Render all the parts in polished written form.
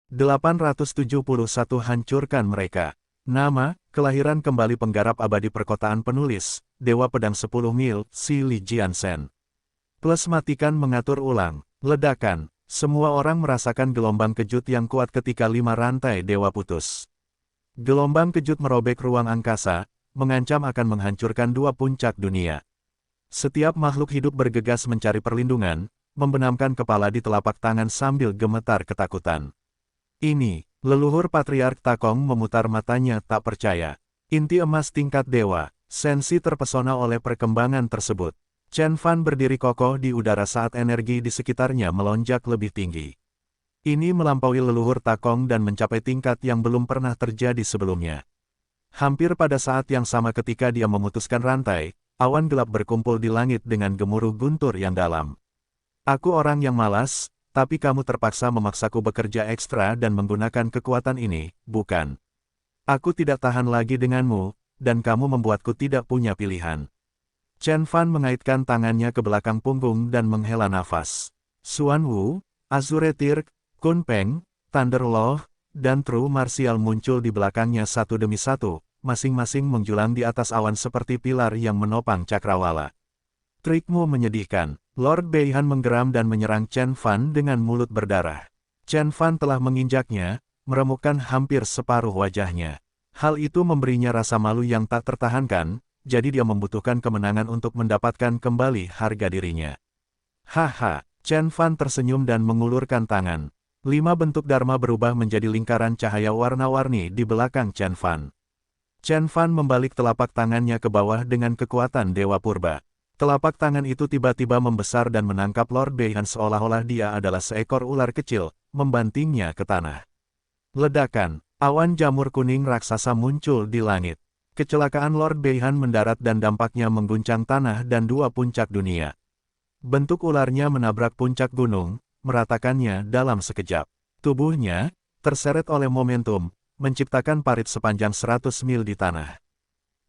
871 hancurkan mereka. Nama, kelahiran kembali penggarap abadi perkotaan penulis, Dewa Pedang 10 Mil, Si Li Jiansen. Plus matikan mengatur ulang, ledakan. Semua orang merasakan gelombang kejut yang kuat ketika 5 rantai dewa putus. Gelombang kejut merobek ruang angkasa, mengancam akan menghancurkan 2 puncak dunia. Setiap makhluk hidup bergegas mencari perlindungan, membenamkan kepala di telapak tangan sambil gemetar ketakutan. Ini, leluhur Patriark Takong memutar matanya tak percaya. Inti emas tingkat dewa, Sensi terpesona oleh perkembangan tersebut. Chen Fan berdiri kokoh di udara saat energi di sekitarnya melonjak lebih tinggi. Ini melampaui leluhur Takong dan mencapai tingkat yang belum pernah terjadi sebelumnya. Hampir pada saat yang sama ketika dia memutuskan rantai, awan gelap berkumpul di langit dengan gemuruh guntur yang dalam. Aku orang yang malas, tapi kamu terpaksa memaksaku bekerja ekstra dan menggunakan kekuatan ini, bukan? Aku tidak tahan lagi denganmu, dan kamu membuatku tidak punya pilihan. Chen Fan mengaitkan tangannya ke belakang punggung dan menghela nafas. Xuan Wu, Azure Tirk, Kun Peng, Thunder Law, dan True Martial muncul di belakangnya satu demi satu, masing-masing menjulang di atas awan seperti pilar yang menopang cakrawala. Trikmu menyedihkan. Lord Beihan menggeram dan menyerang Chen Fan dengan mulut berdarah. Chen Fan telah menginjaknya, meremukkan hampir separuh wajahnya. Hal itu memberinya rasa malu yang tak tertahankan, jadi dia membutuhkan kemenangan untuk mendapatkan kembali harga dirinya. Haha, Chen Fan tersenyum dan mengulurkan tangan. 5 bentuk Dharma berubah menjadi lingkaran cahaya warna-warni di belakang Chen Fan. Chen Fan membalik telapak tangannya ke bawah dengan kekuatan Dewa Purba. Telapak tangan itu tiba-tiba membesar dan menangkap Lord Beihan seolah-olah dia adalah seekor ular kecil, membantingnya ke tanah. Ledakan, awan jamur kuning raksasa muncul di langit. Kecelakaan Lord Beihan mendarat dan dampaknya mengguncang tanah dan 2 puncak dunia. Bentuk ularnya menabrak puncak gunung, meratakannya dalam sekejap. Tubuhnya, terseret oleh momentum, menciptakan parit sepanjang 100 mil di tanah.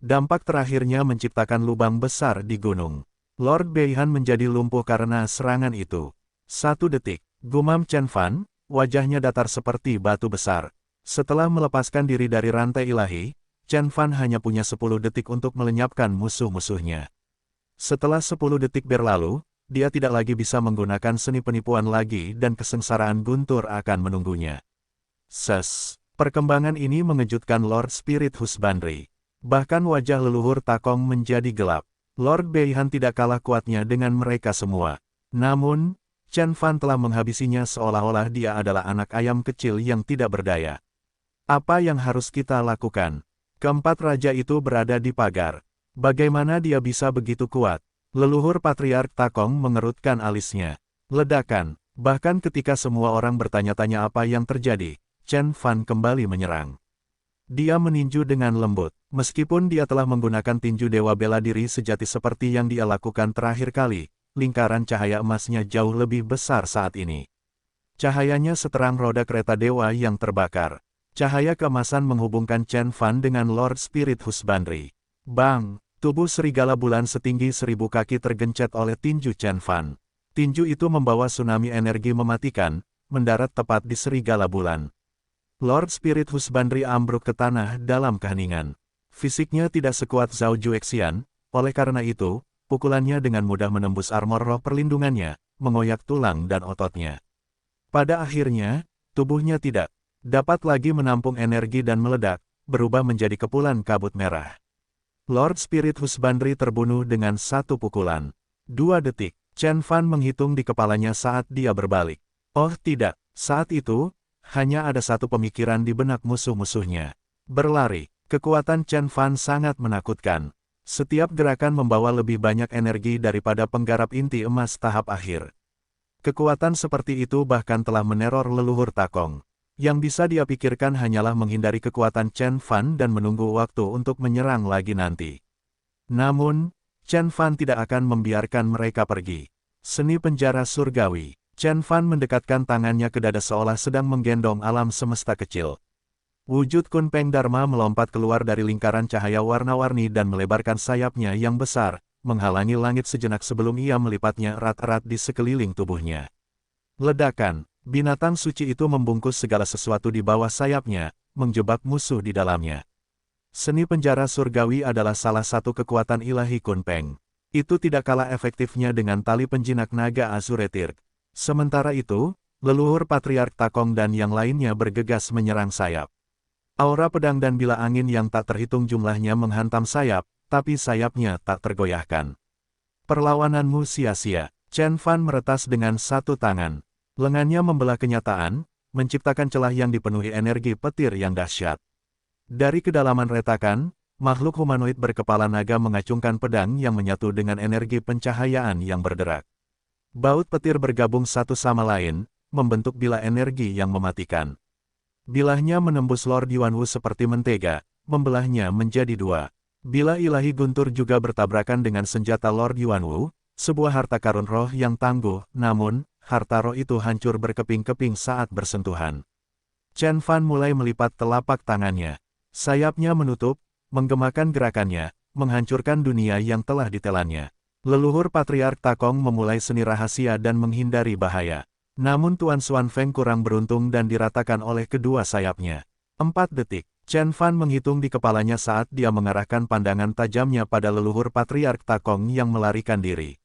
Dampak terakhirnya menciptakan lubang besar di gunung. Lord Beihan menjadi lumpuh karena serangan itu. 1 detik, gumam Chen Fan, wajahnya datar seperti batu besar. Setelah melepaskan diri dari rantai ilahi, Chen Fan hanya punya 10 detik untuk melenyapkan musuh-musuhnya. Setelah 10 detik berlalu, dia tidak lagi bisa menggunakan seni penipuan lagi dan kesengsaraan guntur akan menunggunya. Perkembangan ini mengejutkan Lord Spirit Husbandry. Bahkan wajah leluhur Takong menjadi gelap. Lord Beihan tidak kalah kuatnya dengan mereka semua. Namun, Chen Fan telah menghabisinya seolah-olah dia adalah anak ayam kecil yang tidak berdaya. Apa yang harus kita lakukan? Keempat raja itu berada di pagar. Bagaimana dia bisa begitu kuat? Leluhur Patriark Takong mengerutkan alisnya. Ledakan. Bahkan ketika semua orang bertanya-tanya apa yang terjadi, Chen Fan kembali menyerang. Dia meninju dengan lembut. Meskipun dia telah menggunakan tinju dewa bela diri sejati seperti yang dia lakukan terakhir kali, lingkaran cahaya emasnya jauh lebih besar saat ini. Cahayanya seterang roda kereta dewa yang terbakar. Cahaya keemasan menghubungkan Chen Fan dengan Lord Spirit Husbandry. Bang! Tubuh serigala bulan setinggi 1000 kaki tergencet oleh tinju Chen Fan. Tinju itu membawa tsunami energi mematikan, mendarat tepat di serigala bulan. Lord Spirit Husbandry ambruk ke tanah dalam keheningan. Fisiknya tidak sekuat Zhao Juexian, oleh karena itu, pukulannya dengan mudah menembus armor roh perlindungannya, mengoyak tulang dan ototnya. Pada akhirnya, tubuhnya tidak dapat lagi menampung energi dan meledak, berubah menjadi kepulan kabut merah. Lord Spirit Husbandry terbunuh dengan 1 pukulan. 2 detik, Chen Fan menghitung di kepalanya saat dia berbalik. Oh tidak, saat itu, hanya ada 1 pemikiran di benak musuh-musuhnya. Berlari. Kekuatan Chen Fan sangat menakutkan. Setiap gerakan membawa lebih banyak energi daripada penggarap inti emas tahap akhir. Kekuatan seperti itu bahkan telah meneror leluhur Takong. Yang bisa dia pikirkan hanyalah menghindari kekuatan Chen Fan dan menunggu waktu untuk menyerang lagi nanti. Namun, Chen Fan tidak akan membiarkan mereka pergi. Seni penjara surgawi. Chen Fan mendekatkan tangannya ke dada seolah sedang menggendong alam semesta kecil. Wujud Kun Peng Dharma melompat keluar dari lingkaran cahaya warna-warni dan melebarkan sayapnya yang besar, menghalangi langit sejenak sebelum ia melipatnya erat-erat di sekeliling tubuhnya. Ledakan, Binatang suci itu membungkus segala sesuatu di bawah sayapnya, menjebak musuh di dalamnya. Seni penjara surgawi adalah salah satu kekuatan ilahi Kunpeng. Itu tidak kalah efektifnya dengan tali penjinak naga Azuretirk. Sementara itu, leluhur Patriark Takong dan yang lainnya bergegas menyerang sayap. Aura pedang dan bila angin yang tak terhitung jumlahnya menghantam sayap, tapi sayapnya tak tergoyahkan. Perlawananmu sia-sia. Chen Fan meretas dengan satu tangan. Lengannya membelah kenyataan, menciptakan celah yang dipenuhi energi petir yang dahsyat. Dari kedalaman retakan, makhluk humanoid berkepala naga mengacungkan pedang yang menyatu dengan energi pencahayaan yang berderak. Baut petir bergabung satu sama lain, membentuk bila energi yang mematikan. Bilahnya menembus Lord Yuanwu seperti mentega, membelahnya menjadi dua. Bila ilahi guntur juga bertabrakan dengan senjata Lord Yuanwu, sebuah harta karun roh yang tangguh, namun, harta roh itu hancur berkeping-keping saat bersentuhan. Chen Fan mulai melipat telapak tangannya. Sayapnya menutup, menggemakan gerakannya, menghancurkan dunia yang telah ditelannya. Leluhur Patriark Takong memulai seni rahasia dan menghindari bahaya. Namun Tuan Xuan Feng kurang beruntung dan diratakan oleh kedua sayapnya. 4 detik. Chen Fan menghitung di kepalanya saat dia mengarahkan pandangan tajamnya pada leluhur Patriark Takong yang melarikan diri.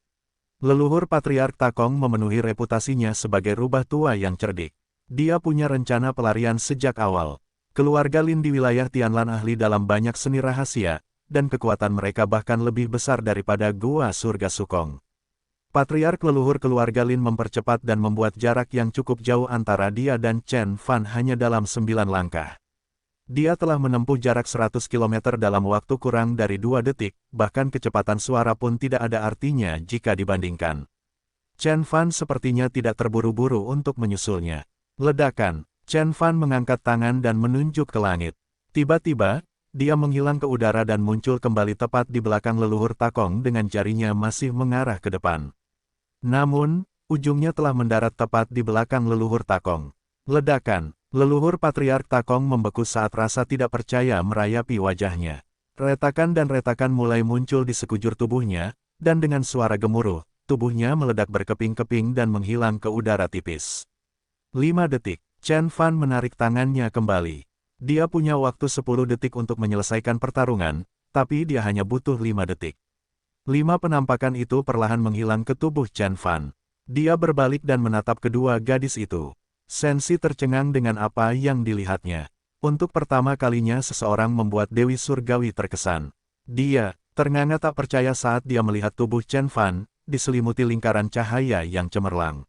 Leluhur Patriark Takong memenuhi reputasinya sebagai rubah tua yang cerdik. Dia punya rencana pelarian sejak awal. Keluarga Lin di wilayah Tianlan ahli dalam banyak seni rahasia, dan kekuatan mereka bahkan lebih besar daripada Gua Surga Sukong. Patriark leluhur keluarga Lin mempercepat dan membuat jarak yang cukup jauh antara dia dan Chen Fan hanya dalam 9 langkah. Dia telah menempuh jarak 100 km dalam waktu kurang dari 2 detik, bahkan kecepatan suara pun tidak ada artinya jika dibandingkan. Chen Fan sepertinya tidak terburu-buru untuk menyusulnya. Ledakan. Chen Fan mengangkat tangan dan menunjuk ke langit. Tiba-tiba, dia menghilang ke udara dan muncul kembali tepat di belakang leluhur Takong dengan jarinya masih mengarah ke depan. Namun, ujungnya telah mendarat tepat di belakang leluhur Takong. Ledakan. Leluhur Patriark Takong membeku saat rasa tidak percaya merayapi wajahnya. Retakan dan retakan mulai muncul di sekujur tubuhnya, dan dengan suara gemuruh, tubuhnya meledak berkeping-keping dan menghilang ke udara tipis. 5 detik. Chen Fan menarik tangannya kembali. Dia punya waktu 10 detik untuk menyelesaikan pertarungan, tapi dia hanya butuh 5 detik. 5 penampakan itu perlahan menghilang ke tubuh Chen Fan. Dia berbalik dan menatap kedua gadis itu. Sensi tercengang dengan apa yang dilihatnya. Untuk pertama kalinya seseorang membuat Dewi Surgawi terkesan. Dia ternganga tak percaya saat dia melihat tubuh Chen Fan, diselimuti lingkaran cahaya yang cemerlang.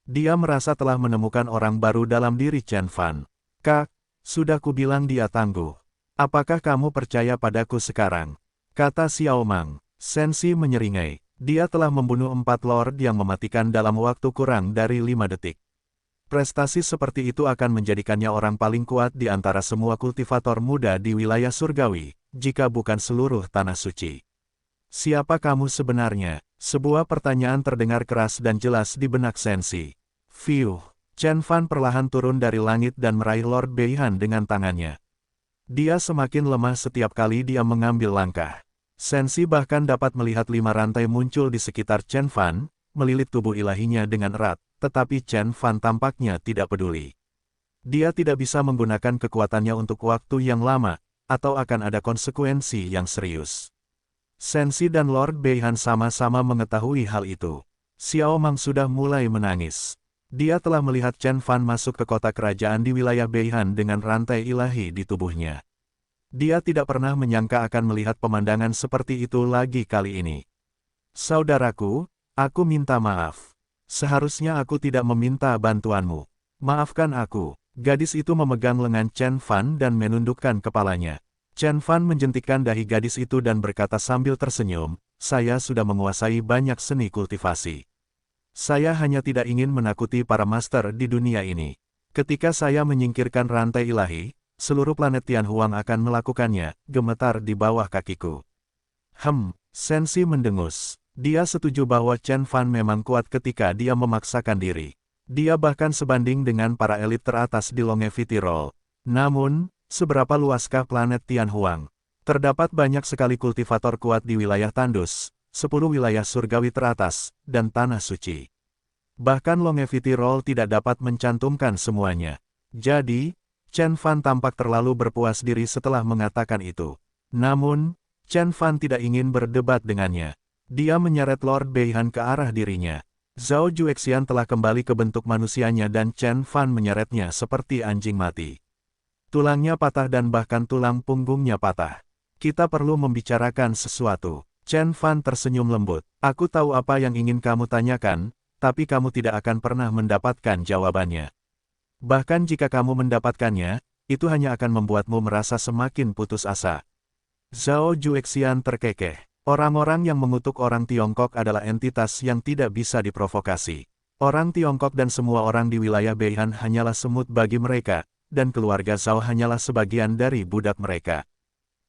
Dia merasa telah menemukan orang baru dalam diri Chen Fan. Kak, sudah kubilang dia tangguh. Apakah kamu percaya padaku sekarang? Kata Xiao Mang. Sensi menyeringai. Dia telah membunuh 4 lord yang mematikan dalam waktu kurang dari 5 detik. Prestasi seperti itu akan menjadikannya orang paling kuat di antara semua kultivator muda di wilayah surgawi, jika bukan seluruh tanah suci. Siapa kamu sebenarnya? Sebuah pertanyaan terdengar keras dan jelas di benak Sensi. Fiuh. Chen Fan perlahan turun dari langit dan meraih Lord Beihan dengan tangannya. Dia semakin lemah setiap kali dia mengambil langkah. Sensi bahkan dapat melihat 5 rantai muncul di sekitar Chen Fan, melilit tubuh ilahinya dengan erat, tetapi Chen Fan tampaknya tidak peduli. Dia tidak bisa menggunakan kekuatannya untuk waktu yang lama, atau akan ada konsekuensi yang serius. Sensi dan Lord Beihan sama-sama mengetahui hal itu. Xiao Mang sudah mulai menangis. Dia telah melihat Chen Fan masuk ke kota kerajaan di wilayah Beihan dengan rantai ilahi di tubuhnya. Dia tidak pernah menyangka akan melihat pemandangan seperti itu lagi kali ini. Saudaraku, aku minta maaf. Seharusnya aku tidak meminta bantuanmu. Maafkan aku. Gadis itu memegang lengan Chen Fan dan menundukkan kepalanya. Chen Fan menjentikkan dahi gadis itu dan berkata sambil tersenyum, saya sudah menguasai banyak seni kultivasi. Saya hanya tidak ingin menakuti para master di dunia ini. Ketika saya menyingkirkan rantai ilahi, seluruh planet Tianhuang akan melakukannya, gemetar di bawah kakiku. Sensi mendengus. Dia setuju bahwa Chen Fan memang kuat ketika dia memaksakan diri. Dia bahkan sebanding dengan para elit teratas di Longevity Roll. Namun, seberapa luaskah planet Tianhuang? Terdapat banyak sekali kultivator kuat di wilayah Tandus, 10 wilayah surgawi teratas, dan tanah suci. Bahkan longevity roll tidak dapat mencantumkan semuanya. Jadi, Chen Fan tampak terlalu berpuas diri setelah mengatakan itu. Namun, Chen Fan tidak ingin berdebat dengannya. Dia menyeret Lord Beihan ke arah dirinya. Zhao Juexian telah kembali ke bentuk manusianya dan Chen Fan menyeretnya seperti anjing mati. Tulangnya patah dan bahkan tulang punggungnya patah. Kita perlu membicarakan sesuatu. Chen Fan tersenyum lembut. Aku tahu apa yang ingin kamu tanyakan, tapi kamu tidak akan pernah mendapatkan jawabannya. Bahkan jika kamu mendapatkannya, itu hanya akan membuatmu merasa semakin putus asa. Zhao Juexian terkekeh. Orang-orang yang mengutuk orang Tiongkok adalah entitas yang tidak bisa diprovokasi. Orang Tiongkok dan semua orang di wilayah Beihan hanyalah semut bagi mereka, dan keluarga Zhao hanyalah sebagian dari budak mereka.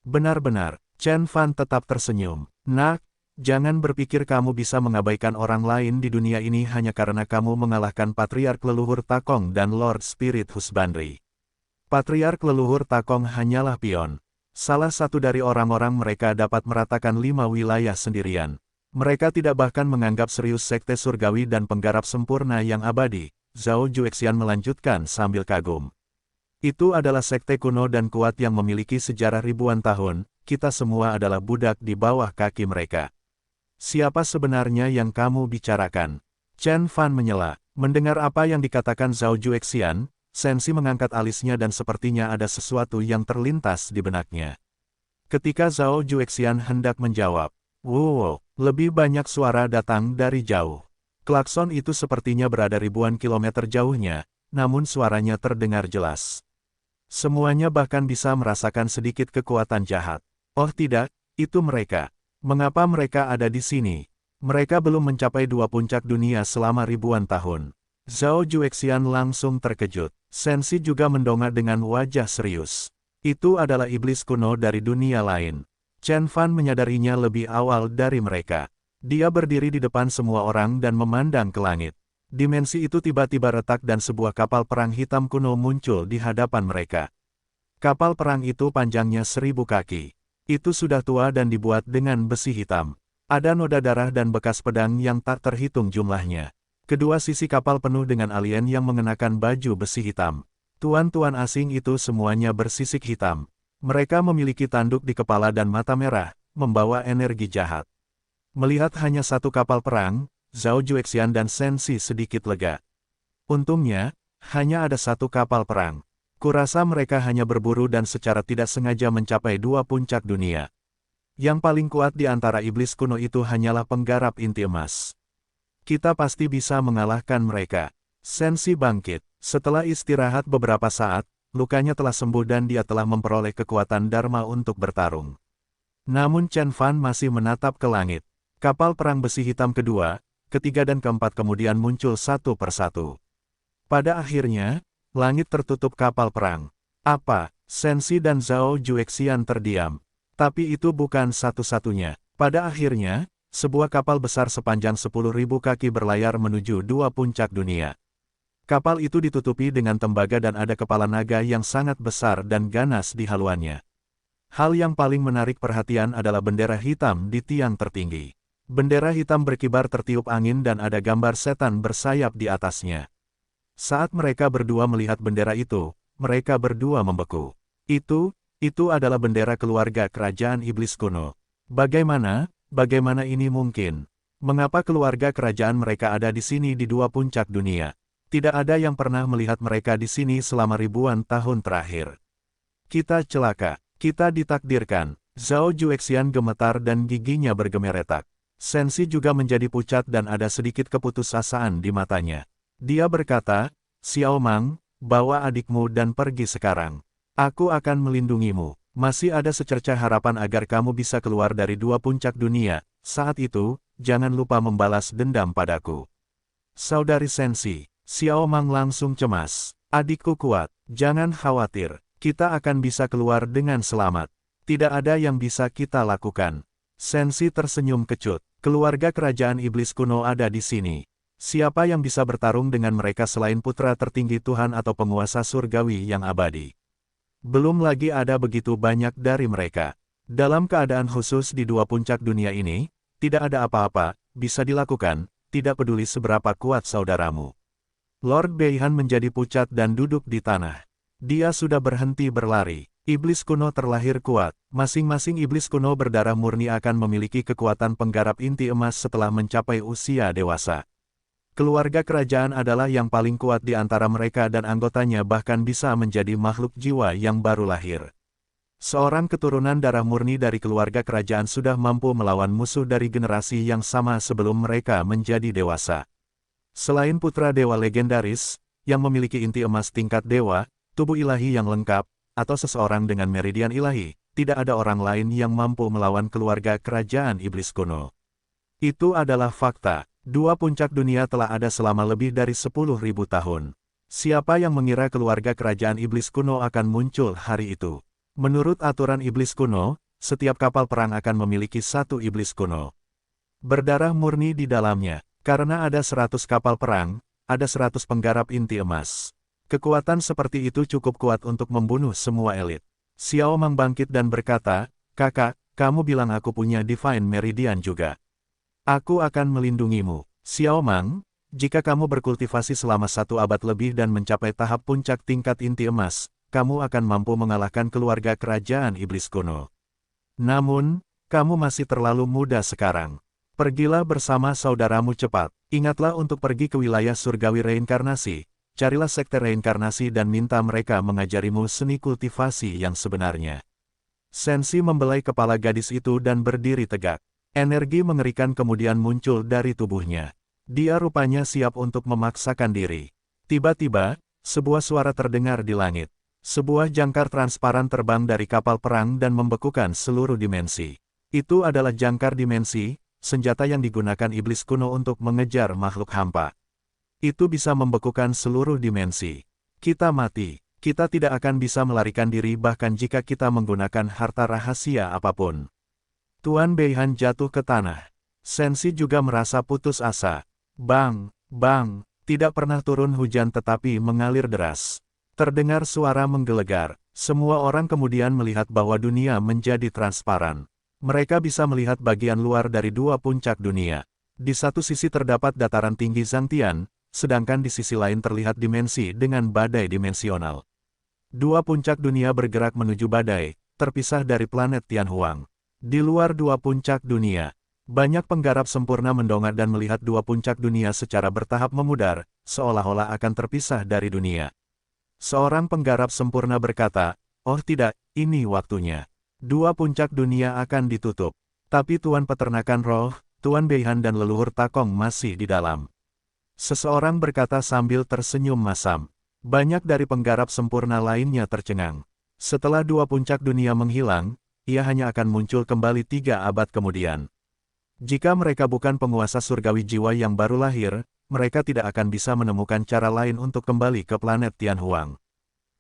Benar-benar, Chen Fan tetap tersenyum. Nak, jangan berpikir kamu bisa mengabaikan orang lain di dunia ini hanya karena kamu mengalahkan Patriark Leluhur Takong dan Lord Spirit Husbandry. Patriark Leluhur Takong hanyalah pion. Salah satu dari orang-orang mereka dapat meratakan 5 wilayah sendirian. Mereka tidak bahkan menganggap serius sekte surgawi dan penggarap sempurna yang abadi, Zhao Juexian melanjutkan sambil kagum. Itu adalah sekte kuno dan kuat yang memiliki sejarah ribuan tahun, kita semua adalah budak di bawah kaki mereka. Siapa sebenarnya yang kamu bicarakan? Chen Fan menyela. Mendengar apa yang dikatakan Zhao Juexian, Sensi mengangkat alisnya dan sepertinya ada sesuatu yang terlintas di benaknya. Ketika Zhao Juexian hendak menjawab, "Wow, lebih banyak suara datang dari jauh." Klakson itu sepertinya berada ribuan kilometer jauhnya, namun suaranya terdengar jelas. Semuanya bahkan bisa merasakan sedikit kekuatan jahat. Oh tidak, itu mereka. Mengapa mereka ada di sini? Mereka belum mencapai 2 puncak dunia selama ribuan tahun. Zhao Juexian langsung terkejut. Sensi juga mendongak dengan wajah serius. Itu adalah iblis kuno dari dunia lain. Chen Fan menyadarinya lebih awal dari mereka. Dia berdiri di depan semua orang dan memandang ke langit. Dimensi itu tiba-tiba retak dan sebuah kapal perang hitam kuno muncul di hadapan mereka. Kapal perang itu panjangnya 1000 kaki. Itu sudah tua dan dibuat dengan besi hitam. Ada noda darah dan bekas pedang yang tak terhitung jumlahnya. Kedua sisi kapal penuh dengan alien yang mengenakan baju besi hitam. Tuan-tuan asing itu semuanya bersisik hitam. Mereka memiliki tanduk di kepala dan mata merah, membawa energi jahat. Melihat hanya satu kapal perang, Zhao Juexian dan Sensi sedikit lega. Untungnya, hanya ada satu kapal perang. Kurasa mereka hanya berburu dan secara tidak sengaja mencapai 2 puncak dunia. Yang paling kuat di antara iblis kuno itu hanyalah penggarap inti emas. Kita pasti bisa mengalahkan mereka. Sensi bangkit. Setelah istirahat beberapa saat, lukanya telah sembuh dan dia telah memperoleh kekuatan Dharma untuk bertarung. Namun Chen Fan masih menatap ke langit. Kapal perang besi hitam kedua, ketiga dan keempat kemudian muncul satu persatu. Pada akhirnya, langit tertutup kapal perang. Apa? Sensi dan Zhao Juexian terdiam. Tapi itu bukan satu-satunya. Pada akhirnya, sebuah kapal besar sepanjang 10.000 kaki berlayar menuju 2 puncak dunia. Kapal itu ditutupi dengan tembaga dan ada kepala naga yang sangat besar dan ganas di haluannya. Hal yang paling menarik perhatian adalah bendera hitam di tiang tertinggi. Bendera hitam berkibar tertiup angin dan ada gambar setan bersayap di atasnya. Saat mereka berdua melihat bendera itu, mereka berdua membeku. Itu adalah bendera keluarga kerajaan iblis kuno. Bagaimana ini mungkin? Mengapa keluarga kerajaan mereka ada di sini di 2 puncak dunia? Tidak ada yang pernah melihat mereka di sini selama ribuan tahun terakhir. Kita celaka, kita ditakdirkan. Zhao Juexian gemetar dan giginya bergemeretak. Sensi juga menjadi pucat dan ada sedikit keputusasaan di matanya. Dia berkata, "Xiao Mang, bawa adikmu dan pergi sekarang. Aku akan melindungimu. Masih ada secercah harapan agar kamu bisa keluar dari 2 puncak dunia. Saat itu, jangan lupa membalas dendam padaku." Saudari Sensi, Xiao Mang langsung cemas. "Adikku kuat, jangan khawatir. Kita akan bisa keluar dengan selamat. Tidak ada yang bisa kita lakukan." Sensi tersenyum kecut. Keluarga kerajaan iblis kuno ada di sini. Siapa yang bisa bertarung dengan mereka selain putra tertinggi Tuhan atau penguasa surgawi yang abadi? Belum lagi ada begitu banyak dari mereka. Dalam keadaan khusus di 2 puncak dunia ini, tidak ada apa-apa bisa dilakukan, tidak peduli seberapa kuat saudaramu. Lord Beihan menjadi pucat dan duduk di tanah. Dia sudah berhenti berlari. Iblis kuno terlahir kuat. Masing-masing iblis kuno berdarah murni akan memiliki kekuatan penggarap inti emas setelah mencapai usia dewasa. Keluarga kerajaan adalah yang paling kuat di antara mereka dan anggotanya bahkan bisa menjadi makhluk jiwa yang baru lahir. Seorang keturunan darah murni dari keluarga kerajaan sudah mampu melawan musuh dari generasi yang sama sebelum mereka menjadi dewasa. Selain putra dewa legendaris, yang memiliki inti emas tingkat dewa, tubuh ilahi yang lengkap, atau seseorang dengan meridian ilahi, tidak ada orang lain yang mampu melawan keluarga kerajaan iblis kuno. Itu adalah fakta. Dua puncak dunia telah ada selama lebih dari 10.000 tahun. Siapa yang mengira keluarga kerajaan iblis kuno akan muncul hari itu? Menurut aturan iblis kuno, setiap kapal perang akan memiliki satu iblis kuno. Berdarah murni di dalamnya. Karena ada 100 kapal perang, ada 100 penggarap inti emas. Kekuatan seperti itu cukup kuat untuk membunuh semua elit. Xiao Mang bangkit dan berkata, "Kakak, kamu bilang aku punya Divine Meridian juga. Aku akan melindungimu." Xiao Mang, jika kamu berkultivasi selama 1 abad lebih dan mencapai tahap puncak tingkat inti emas, kamu akan mampu mengalahkan keluarga kerajaan iblis kuno. Namun, kamu masih terlalu muda sekarang. Pergilah bersama saudaramu cepat. Ingatlah untuk pergi ke wilayah surgawi reinkarnasi. Carilah sekte reinkarnasi dan minta mereka mengajarimu seni kultivasi yang sebenarnya. Sensi membelai kepala gadis itu dan berdiri tegak. Energi mengerikan kemudian muncul dari tubuhnya. Dia rupanya siap untuk memaksakan diri. Tiba-tiba, sebuah suara terdengar di langit. Sebuah jangkar transparan terbang dari kapal perang dan membekukan seluruh dimensi. Itu adalah jangkar dimensi, senjata yang digunakan iblis kuno untuk mengejar makhluk hampa. Itu bisa membekukan seluruh dimensi. Kita mati. Kita tidak akan bisa melarikan diri bahkan jika kita menggunakan harta rahasia apapun. Tuan Beihan jatuh ke tanah. Sensi juga merasa putus asa. Bang, bang, tidak pernah turun hujan tetapi mengalir deras. Terdengar suara menggelegar. Semua orang kemudian melihat bahwa dunia menjadi transparan. Mereka bisa melihat bagian luar dari 2 puncak dunia. Di satu sisi terdapat dataran tinggi Zhangtian, sedangkan di sisi lain terlihat dimensi dengan badai dimensional. 2 puncak dunia bergerak menuju badai, terpisah dari planet Tianhuang. Di luar 2 puncak dunia, banyak penggarap sempurna mendongak dan melihat 2 puncak dunia secara bertahap memudar, seolah-olah akan terpisah dari dunia. Seorang penggarap sempurna berkata, "Oh tidak, ini waktunya. 2 puncak dunia akan ditutup." Tapi Tuan Peternakan Roh, Tuan Beihan dan leluhur Takong masih di dalam. Seseorang berkata sambil tersenyum masam. Banyak dari penggarap sempurna lainnya tercengang. Setelah 2 puncak dunia menghilang, ia hanya akan muncul kembali 3 abad kemudian. Jika mereka bukan penguasa surgawi jiwa yang baru lahir, mereka tidak akan bisa menemukan cara lain untuk kembali ke planet Tianhuang.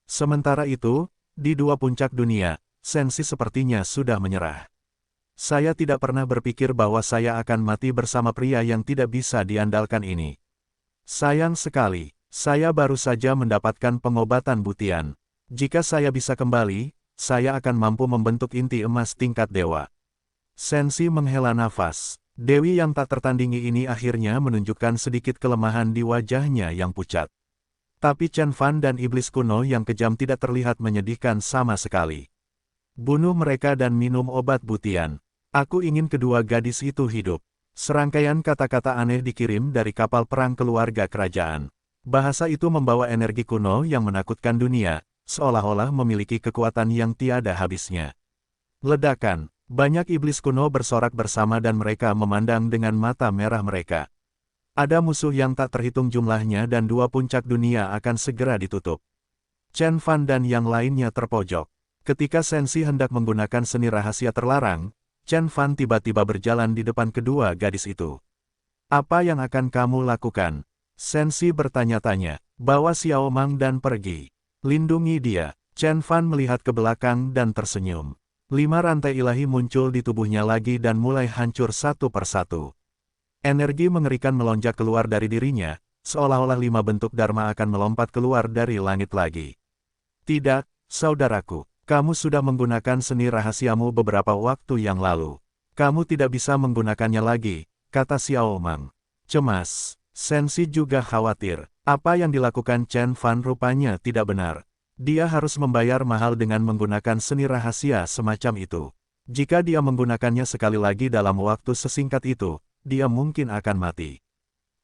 Sementara itu, di 2 puncak dunia, Sensi sepertinya sudah menyerah. Saya tidak pernah berpikir bahwa saya akan mati bersama pria yang tidak bisa diandalkan ini. Sayang sekali, saya baru saja mendapatkan pengobatan butian. Jika saya bisa kembali, saya akan mampu membentuk inti emas tingkat dewa. Sensi menghela nafas. Dewi yang tak tertandingi ini akhirnya menunjukkan sedikit kelemahan di wajahnya yang pucat. Tapi Chen Fan dan iblis kuno yang kejam tidak terlihat menyedihkan sama sekali. Bunuh mereka dan minum obat butian. Aku ingin kedua gadis itu hidup. Serangkaian kata-kata aneh dikirim dari kapal perang keluarga kerajaan. Bahasa itu membawa energi kuno yang menakutkan dunia, seolah-olah memiliki kekuatan yang tiada habisnya. Ledakan, banyak iblis kuno bersorak bersama dan mereka memandang dengan mata merah mereka. Ada musuh yang tak terhitung jumlahnya dan 2 puncak dunia akan segera ditutup. Chen Fan dan yang lainnya terpojok. Ketika Sensi hendak menggunakan seni rahasia terlarang, Chen Fan tiba-tiba berjalan di depan kedua gadis itu. "Apa yang akan kamu lakukan?" Sensi bertanya-tanya. "Bawa Xiao Mang dan pergi. Lindungi dia." Chen Fan melihat ke belakang dan tersenyum. 5 rantai ilahi muncul di tubuhnya lagi dan mulai hancur satu persatu. Energi mengerikan melonjak keluar dari dirinya, seolah-olah 5 bentuk Dharma akan melompat keluar dari langit lagi. "Tidak, saudaraku. Kamu sudah menggunakan seni rahasiamu beberapa waktu yang lalu. Kamu tidak bisa menggunakannya lagi," kata Xiao Mang. Cemas. Sensi juga khawatir. Apa yang dilakukan Chen Fan rupanya tidak benar. Dia harus membayar mahal dengan menggunakan seni rahasia semacam itu. Jika dia menggunakannya sekali lagi dalam waktu sesingkat itu, dia mungkin akan mati.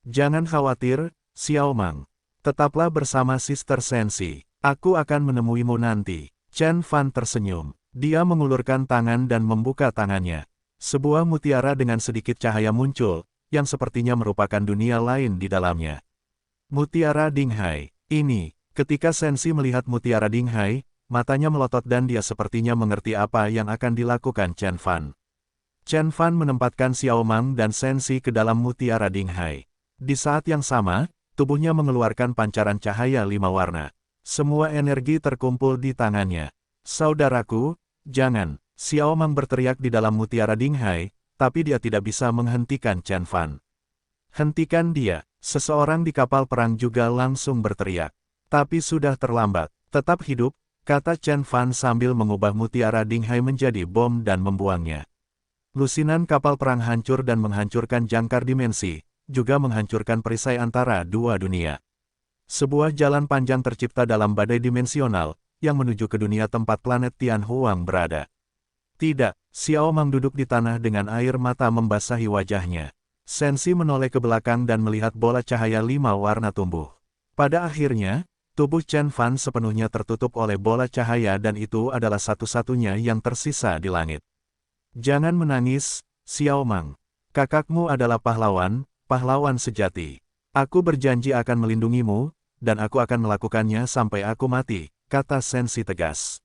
Jangan khawatir, Xiao Mang. Tetaplah bersama Sister Sensi. Aku akan menemuimu nanti. Chen Fan tersenyum. Dia mengulurkan tangan dan membuka tangannya. Sebuah mutiara dengan sedikit cahaya muncul, yang sepertinya merupakan dunia lain di dalamnya. Mutiara Dinghai. Ini, ketika Sensi melihat mutiara Dinghai, matanya melotot dan dia sepertinya mengerti apa yang akan dilakukan Chen Fan. Chen Fan menempatkan Xiao Mang dan Sensi ke dalam mutiara Dinghai. Di saat yang sama, tubuhnya mengeluarkan pancaran cahaya 5 warna. Semua energi terkumpul di tangannya. Saudaraku, jangan, Xiao Mang berteriak di dalam mutiara Dinghai, tapi dia tidak bisa menghentikan Chen Fan. Hentikan dia, seseorang di kapal perang juga langsung berteriak. Tapi sudah terlambat, tetap hidup, kata Chen Fan sambil mengubah mutiara Dinghai menjadi bom dan membuangnya. Lusinan kapal perang hancur dan menghancurkan jangkar dimensi, juga menghancurkan perisai antara dua dunia. Sebuah jalan panjang tercipta dalam badai dimensional, yang menuju ke dunia tempat planet Tianhuang berada. Tidak, Xiao Mang duduk di tanah dengan air mata membasahi wajahnya. Sensi menoleh ke belakang dan melihat bola cahaya 5 warna tumbuh. Pada akhirnya, tubuh Chen Fan sepenuhnya tertutup oleh bola cahaya dan itu adalah satu-satunya yang tersisa di langit. Jangan menangis, Xiao Mang. Kakakmu adalah pahlawan, pahlawan sejati. Aku berjanji akan melindungimu, dan aku akan melakukannya sampai aku mati, kata Sensi tegas.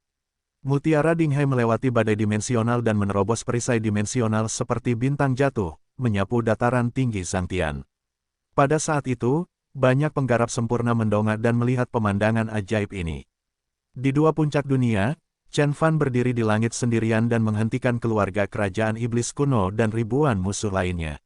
Mutiara Dinghai melewati badai dimensional dan menerobos perisai dimensional seperti bintang jatuh, menyapu dataran tinggi Zhangtian. Pada saat itu, banyak penggarap sempurna mendongak dan melihat pemandangan ajaib ini. Di dua puncak dunia, Chen Fan berdiri di langit sendirian dan menghentikan keluarga kerajaan iblis kuno dan ribuan musuh lainnya.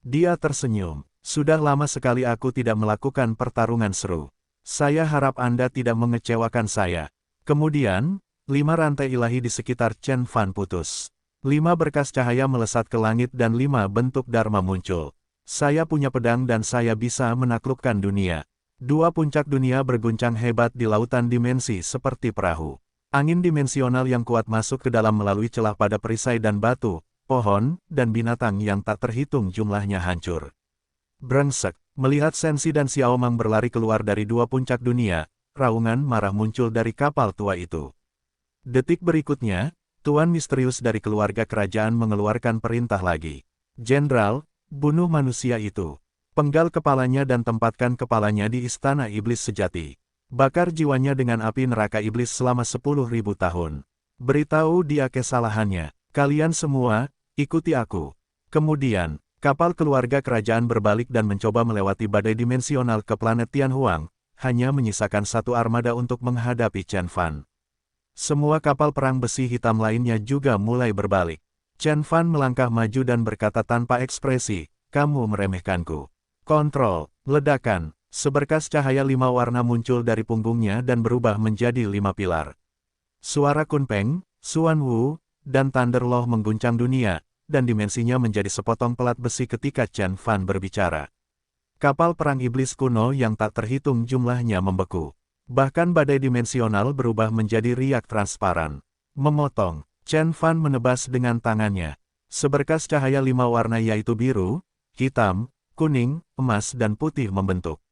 Dia tersenyum. Sudah lama sekali aku tidak melakukan pertarungan seru. Saya harap Anda tidak mengecewakan saya. Kemudian, 5 rantai ilahi di sekitar Chen Fan putus. 5 berkas cahaya melesat ke langit dan 5 bentuk dharma muncul. Saya punya pedang dan saya bisa menaklukkan dunia. 2 puncak dunia berguncang hebat di lautan dimensi seperti perahu. Angin dimensional yang kuat masuk ke dalam melalui celah pada perisai dan batu, pohon, dan binatang yang tak terhitung jumlahnya hancur. Brengsek, melihat Sensi dan Xiao Mang berlari keluar dari 2 puncak dunia, raungan marah muncul dari kapal tua itu. Detik berikutnya, Tuan misterius dari keluarga kerajaan mengeluarkan perintah lagi. Jenderal, bunuh manusia itu. Penggal kepalanya dan tempatkan kepalanya di istana iblis sejati. Bakar jiwanya dengan api neraka iblis selama 10.000 tahun. Beritahu dia kesalahannya. Kalian semua, ikuti aku. Kemudian, kapal keluarga kerajaan berbalik dan mencoba melewati badai dimensional ke planet Tianhuang, hanya menyisakan 1 armada untuk menghadapi Chen Fan. Semua kapal perang besi hitam lainnya juga mulai berbalik. Chen Fan melangkah maju dan berkata tanpa ekspresi, kamu meremehkanku. Kontrol, ledakan, seberkas cahaya 5 warna muncul dari punggungnya dan berubah menjadi 5 pilar. Suara Kunpeng, Xuan Wu, dan Thunder Law mengguncang dunia, dan dimensinya menjadi sepotong pelat besi ketika Chen Fan berbicara. Kapal perang iblis kuno yang tak terhitung jumlahnya membeku. Bahkan badai dimensional berubah menjadi riak transparan. Memotong, Chen Fan menebas dengan tangannya. Seberkas cahaya 5 warna yaitu biru, hitam, kuning, emas dan putih membentuk.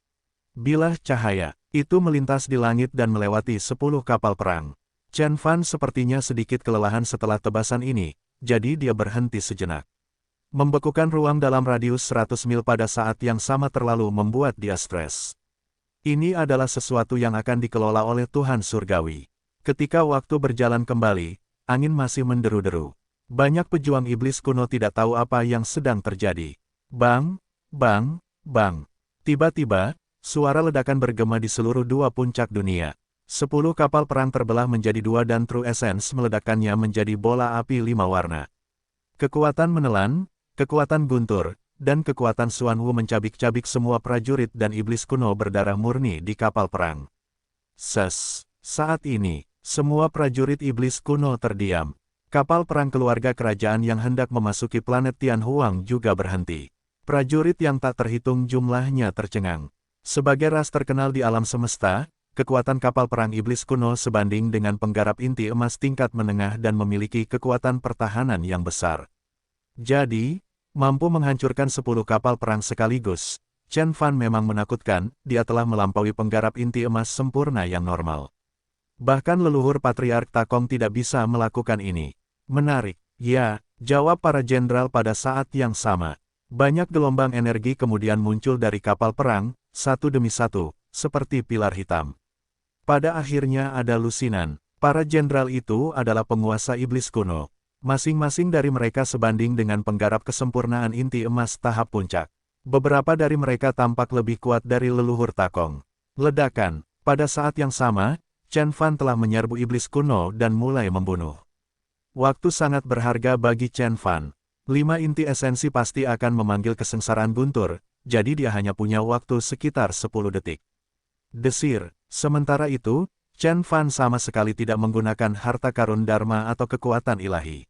Bilah cahaya, itu melintas di langit dan melewati 10 kapal perang. Chen Fan sepertinya sedikit kelelahan setelah tebasan ini, jadi dia berhenti sejenak. Membekukan ruang dalam radius 100 mil pada saat yang sama terlalu membuat dia stres. Ini adalah sesuatu yang akan dikelola oleh Tuhan Surgawi. Ketika waktu berjalan kembali, angin masih menderu-deru. Banyak pejuang iblis kuno tidak tahu apa yang sedang terjadi. Bang, bang, bang. Tiba-tiba, suara ledakan bergema di seluruh 2 puncak dunia. 10 kapal perang terbelah menjadi 2 dan True Essence meledakkannya menjadi bola api 5 warna. Kekuatan menelan, kekuatan guntur, dan kekuatan Xuan Wu mencabik-cabik semua prajurit dan iblis kuno berdarah murni di kapal perang. Saat ini, semua prajurit iblis kuno terdiam. Kapal perang keluarga kerajaan yang hendak memasuki planet Tianhuang juga berhenti. Prajurit yang tak terhitung jumlahnya tercengang. Sebagai ras terkenal di alam semesta, kekuatan kapal perang iblis kuno sebanding dengan penggarap inti emas tingkat menengah dan memiliki kekuatan pertahanan yang besar. Jadi, mampu menghancurkan 10 kapal perang sekaligus. Chen Fan memang menakutkan, dia telah melampaui penggarap inti emas sempurna yang normal. Bahkan leluhur Patriark Takong tidak bisa melakukan ini. Menarik, ya, jawab para jenderal pada saat yang sama. Banyak gelombang energi kemudian muncul dari kapal perang, satu demi satu, seperti pilar hitam. Pada akhirnya ada lusinan. Para jenderal itu adalah penguasa iblis kuno. Masing-masing dari mereka sebanding dengan penggarap kesempurnaan inti emas tahap puncak. Beberapa dari mereka tampak lebih kuat dari leluhur Takong. Ledakan. Pada saat yang sama, Chen Fan telah menyerbu iblis kuno dan mulai membunuh. Waktu sangat berharga bagi Chen Fan. 5 inti esensi pasti akan memanggil kesengsaraan guntur, jadi dia hanya punya waktu sekitar 10 detik. Desir. Sementara itu, Chen Fan sama sekali tidak menggunakan harta karun Dharma atau kekuatan ilahi.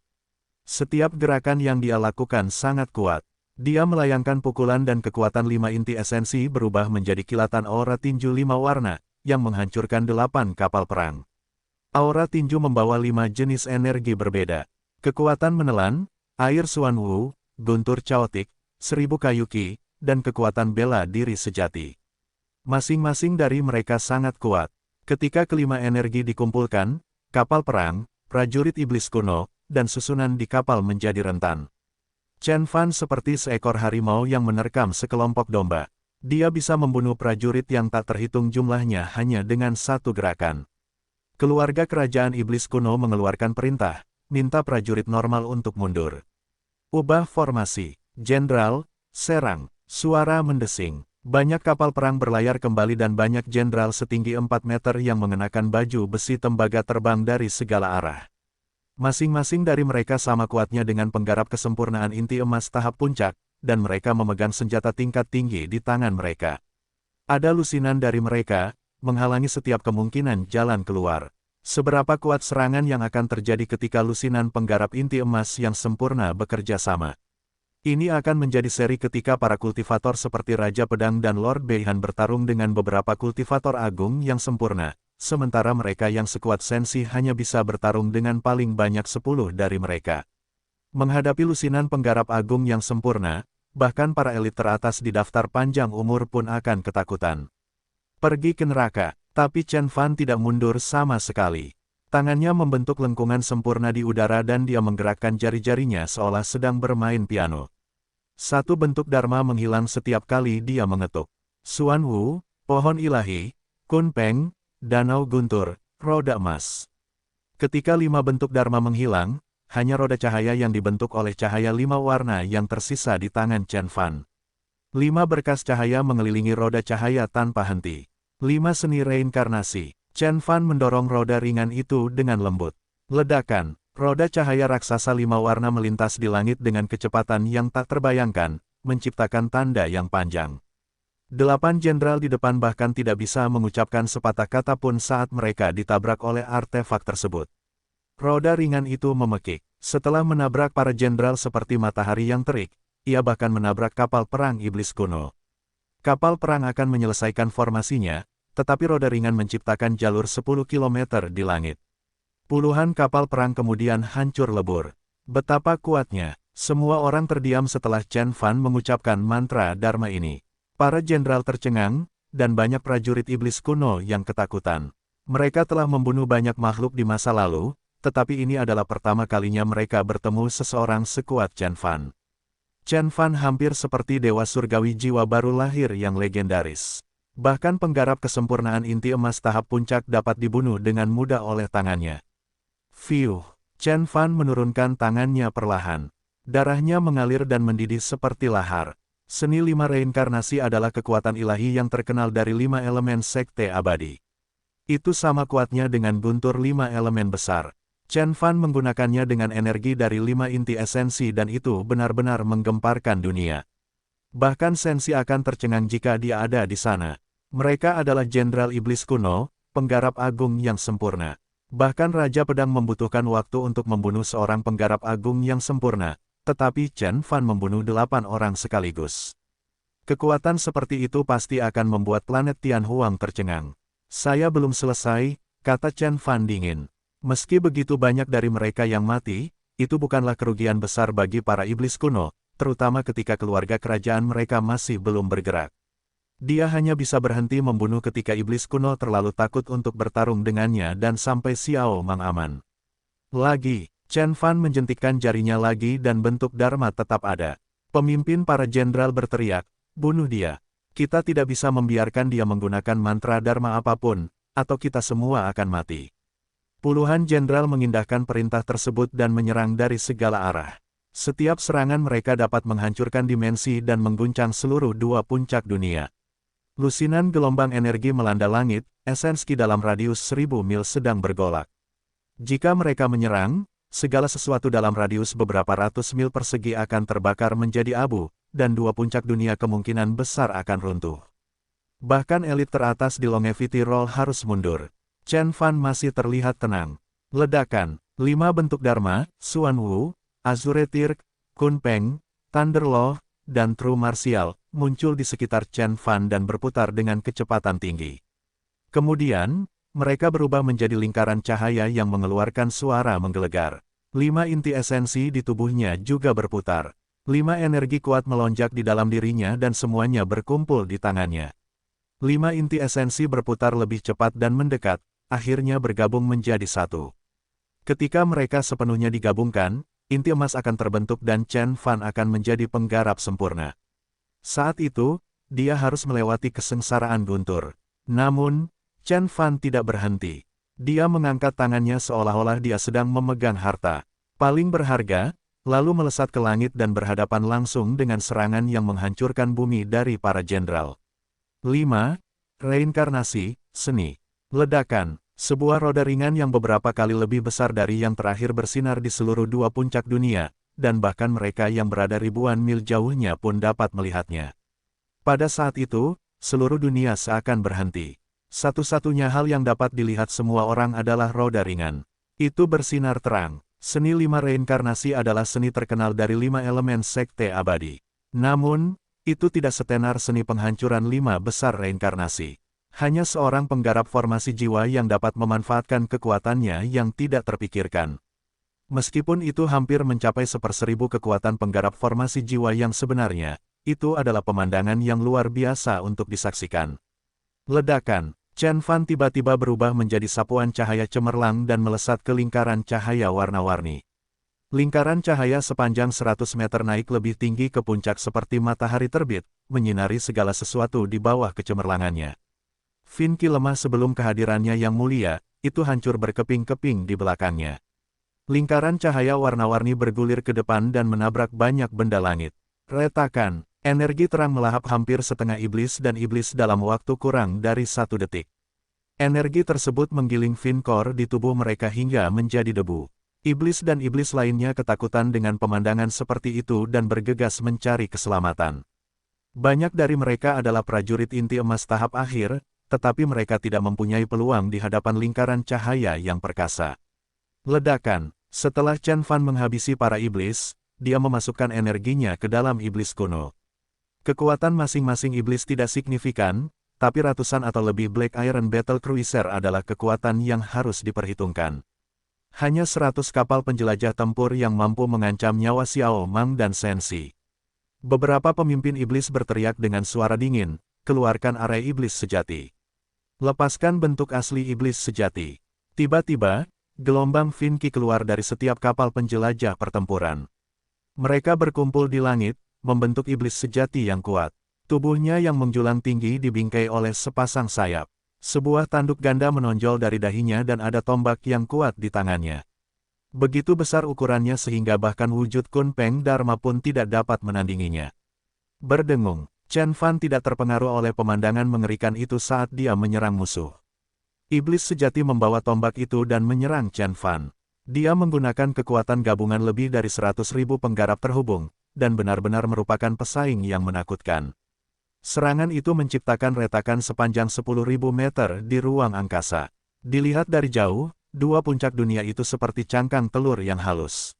Setiap gerakan yang dia lakukan sangat kuat. Dia melayangkan pukulan dan kekuatan 5 inti esensi berubah menjadi kilatan aura tinju 5 warna, yang menghancurkan 8 kapal perang. Aura tinju membawa 5 jenis energi berbeda. Kekuatan menelan, air Xuan Wu, guntur caotik, 1000 kayu ki, dan kekuatan bela diri sejati. Masing-masing dari mereka sangat kuat. Ketika kelima energi dikumpulkan, kapal perang, prajurit iblis kuno, dan susunan di kapal menjadi rentan. Chen Fan seperti seekor harimau yang menerkam sekelompok domba. Dia bisa membunuh prajurit yang tak terhitung jumlahnya hanya dengan satu gerakan. Keluarga kerajaan iblis kuno mengeluarkan perintah, minta prajurit normal untuk mundur. Ubah formasi. Jenderal, serang. Suara mendesing. Banyak kapal perang berlayar kembali dan banyak jenderal setinggi 4 meter yang mengenakan baju besi tembaga terbang dari segala arah. Masing-masing dari mereka sama kuatnya dengan penggarap kesempurnaan inti emas tahap puncak, dan mereka memegang senjata tingkat tinggi di tangan mereka. Ada lusinan dari mereka, menghalangi setiap kemungkinan jalan keluar. Seberapa kuat serangan yang akan terjadi ketika lusinan penggarap inti emas yang sempurna bekerja sama. Ini akan menjadi seri ketika para kultivator seperti Raja Pedang dan Lord Beihan bertarung dengan beberapa kultivator agung yang sempurna, sementara mereka yang sekuat Sensi hanya bisa bertarung dengan paling banyak 10 dari mereka. Menghadapi lusinan penggarap agung yang sempurna, bahkan para elit teratas di daftar panjang umur pun akan ketakutan. Pergi ke neraka. Tapi Chen Fan tidak mundur sama sekali. Tangannya membentuk lengkungan sempurna di udara dan dia menggerakkan jari-jarinya seolah sedang bermain piano. Satu bentuk Dharma menghilang setiap kali dia mengetuk. Xuan Wu, pohon ilahi, Kun Peng, danau guntur, roda emas. Ketika 5 bentuk Dharma menghilang, hanya roda cahaya yang dibentuk oleh cahaya 5 warna yang tersisa di tangan Chen Fan. 5 berkas cahaya mengelilingi roda cahaya tanpa henti. 5 seni reinkarnasi. Chen Fan mendorong roda ringan itu dengan lembut. Ledakan. Roda cahaya raksasa 5 warna melintas di langit dengan kecepatan yang tak terbayangkan, menciptakan tanda yang panjang. 8 jenderal di depan bahkan tidak bisa mengucapkan sepatah kata pun saat mereka ditabrak oleh artefak tersebut. Roda ringan itu memekik. Setelah menabrak para jenderal seperti matahari yang terik, ia bahkan menabrak kapal perang iblis kuno. Kapal perang akan menyelesaikan formasinya, tetapi roda ringan menciptakan jalur 10 km di langit. Puluhan kapal perang kemudian hancur lebur. Betapa kuatnya. Semua orang terdiam setelah Chen Fan mengucapkan mantra Dharma ini. Para jenderal tercengang, dan banyak prajurit iblis kuno yang ketakutan. Mereka telah membunuh banyak makhluk di masa lalu, tetapi ini adalah pertama kalinya mereka bertemu seseorang sekuat Chen Fan. Chen Fan hampir seperti dewa surgawi jiwa baru lahir yang legendaris. Bahkan penggarap kesempurnaan inti emas tahap puncak dapat dibunuh dengan mudah oleh tangannya. Fiuh, Chen Fan menurunkan tangannya perlahan. Darahnya mengalir dan mendidih seperti lahar. Seni 5 reinkarnasi adalah kekuatan ilahi yang terkenal dari 5 elemen sekte abadi. Itu sama kuatnya dengan guntur 5 elemen besar. Chen Fan menggunakannya dengan energi dari 5 inti esensi dan itu benar-benar menggemparkan dunia. Bahkan Sensi akan tercengang jika dia ada di sana. Mereka adalah jenderal iblis kuno, penggarap agung yang sempurna. Bahkan Raja Pedang membutuhkan waktu untuk membunuh seorang penggarap agung yang sempurna, tetapi Chen Fan membunuh 8 orang sekaligus. Kekuatan seperti itu pasti akan membuat planet Tianhuang tercengang. Saya belum selesai, kata Chen Fan dingin. Meski begitu banyak dari mereka yang mati, itu bukanlah kerugian besar bagi para iblis kuno, terutama ketika keluarga kerajaan mereka masih belum bergerak. Dia hanya bisa berhenti membunuh ketika iblis kuno terlalu takut untuk bertarung dengannya dan sampai Xiao Mang aman. Lagi, Chen Fan menjentikkan jarinya lagi dan bentuk Dharma tetap ada. Pemimpin para jenderal berteriak, bunuh dia. Kita tidak bisa membiarkan dia menggunakan mantra Dharma apapun, atau kita semua akan mati. Puluhan jenderal mengindahkan perintah tersebut dan menyerang dari segala arah. Setiap serangan mereka dapat menghancurkan dimensi dan mengguncang seluruh 2 puncak dunia. Lusinan gelombang energi melanda langit, esensi dalam radius 1000 mil sedang bergolak. Jika mereka menyerang, segala sesuatu dalam radius beberapa ratus mil persegi akan terbakar menjadi abu, dan 2 puncak dunia kemungkinan besar akan runtuh. Bahkan elit teratas di Longevity Roll harus mundur. Chen Fan masih terlihat tenang. Ledakan, 5 bentuk Dharma, Xuan Wu, Azure Tirk, Kun Peng, Thunder Law, dan True Martial, muncul di sekitar Chen Fan dan berputar dengan kecepatan tinggi. Kemudian, mereka berubah menjadi lingkaran cahaya yang mengeluarkan suara menggelegar. 5 inti esensi di tubuhnya juga berputar. 5 energi kuat melonjak di dalam dirinya dan semuanya berkumpul di tangannya. 5 inti esensi berputar lebih cepat dan mendekat, akhirnya bergabung menjadi satu. Ketika mereka sepenuhnya digabungkan, inti emas akan terbentuk dan Chen Fan akan menjadi penggarap sempurna. Saat itu, dia harus melewati kesengsaraan guntur. Namun, Chen Fan tidak berhenti. Dia mengangkat tangannya seolah-olah dia sedang memegang harta paling berharga, lalu melesat ke langit dan berhadapan langsung dengan serangan yang menghancurkan bumi dari para jenderal. 5. Reinkarnasi, seni. Ledakan, sebuah roda ringan yang beberapa kali lebih besar dari yang terakhir bersinar di seluruh 2 puncak dunia, dan bahkan mereka yang berada ribuan mil jauhnya pun dapat melihatnya. Pada saat itu, seluruh dunia seakan berhenti. Satu-satunya hal yang dapat dilihat semua orang adalah roda ringan. Itu bersinar terang. Seni 5 reinkarnasi adalah seni terkenal dari 5 elemen sekte abadi. Namun, itu tidak setenar seni penghancuran 5 besar reinkarnasi. Hanya seorang penggarap formasi jiwa yang dapat memanfaatkan kekuatannya yang tidak terpikirkan. Meskipun itu hampir mencapai 1/1000 kekuatan penggarap formasi jiwa yang sebenarnya, itu adalah pemandangan yang luar biasa untuk disaksikan. Ledakan, Chen Fan tiba-tiba berubah menjadi sapuan cahaya cemerlang dan melesat ke lingkaran cahaya warna-warni. Lingkaran cahaya sepanjang 100 meter naik lebih tinggi ke puncak seperti matahari terbit, menyinari segala sesuatu di bawah kecemerlangannya. Fin Qi lemah sebelum kehadirannya yang mulia, itu hancur berkeping-keping di belakangnya. Lingkaran cahaya warna-warni bergulir ke depan dan menabrak banyak benda langit. Retakan, energi terang melahap hampir setengah iblis dan iblis dalam waktu kurang dari 1 detik. Energi tersebut menggiling Fin Core di tubuh mereka hingga menjadi debu. Iblis dan iblis lainnya ketakutan dengan pemandangan seperti itu dan bergegas mencari keselamatan. Banyak dari mereka adalah prajurit inti emas tahap akhir, tetapi mereka tidak mempunyai peluang di hadapan lingkaran cahaya yang perkasa. Ledakan, setelah Chen Fan menghabisi para iblis, dia memasukkan energinya ke dalam iblis kuno. Kekuatan masing-masing iblis tidak signifikan, tapi ratusan atau lebih Black Iron Battle Cruiser adalah kekuatan yang harus diperhitungkan. Hanya 100 kapal penjelajah tempur yang mampu mengancam nyawa Xiao Mang dan Sensi. Beberapa pemimpin iblis berteriak dengan suara dingin, keluarkan arai iblis sejati. Lepaskan bentuk asli iblis sejati. Tiba-tiba, gelombang Fin Qi keluar dari setiap kapal penjelajah pertempuran. Mereka berkumpul di langit, membentuk iblis sejati yang kuat. Tubuhnya yang menjulang tinggi dibingkai oleh sepasang sayap. Sebuah tanduk ganda menonjol dari dahinya dan ada tombak yang kuat di tangannya. Begitu besar ukurannya sehingga bahkan wujud Kun Peng Dharma pun tidak dapat menandinginya. Berdengung, Chen Fan tidak terpengaruh oleh pemandangan mengerikan itu saat dia menyerang musuh. Iblis sejati membawa tombak itu dan menyerang Chen Fan. Dia menggunakan kekuatan gabungan lebih dari 100.000 penggarap terhubung, dan benar-benar merupakan pesaing yang menakutkan. Serangan itu menciptakan retakan sepanjang 10.000 meter di ruang angkasa. Dilihat dari jauh, 2 puncak dunia itu seperti cangkang telur yang halus.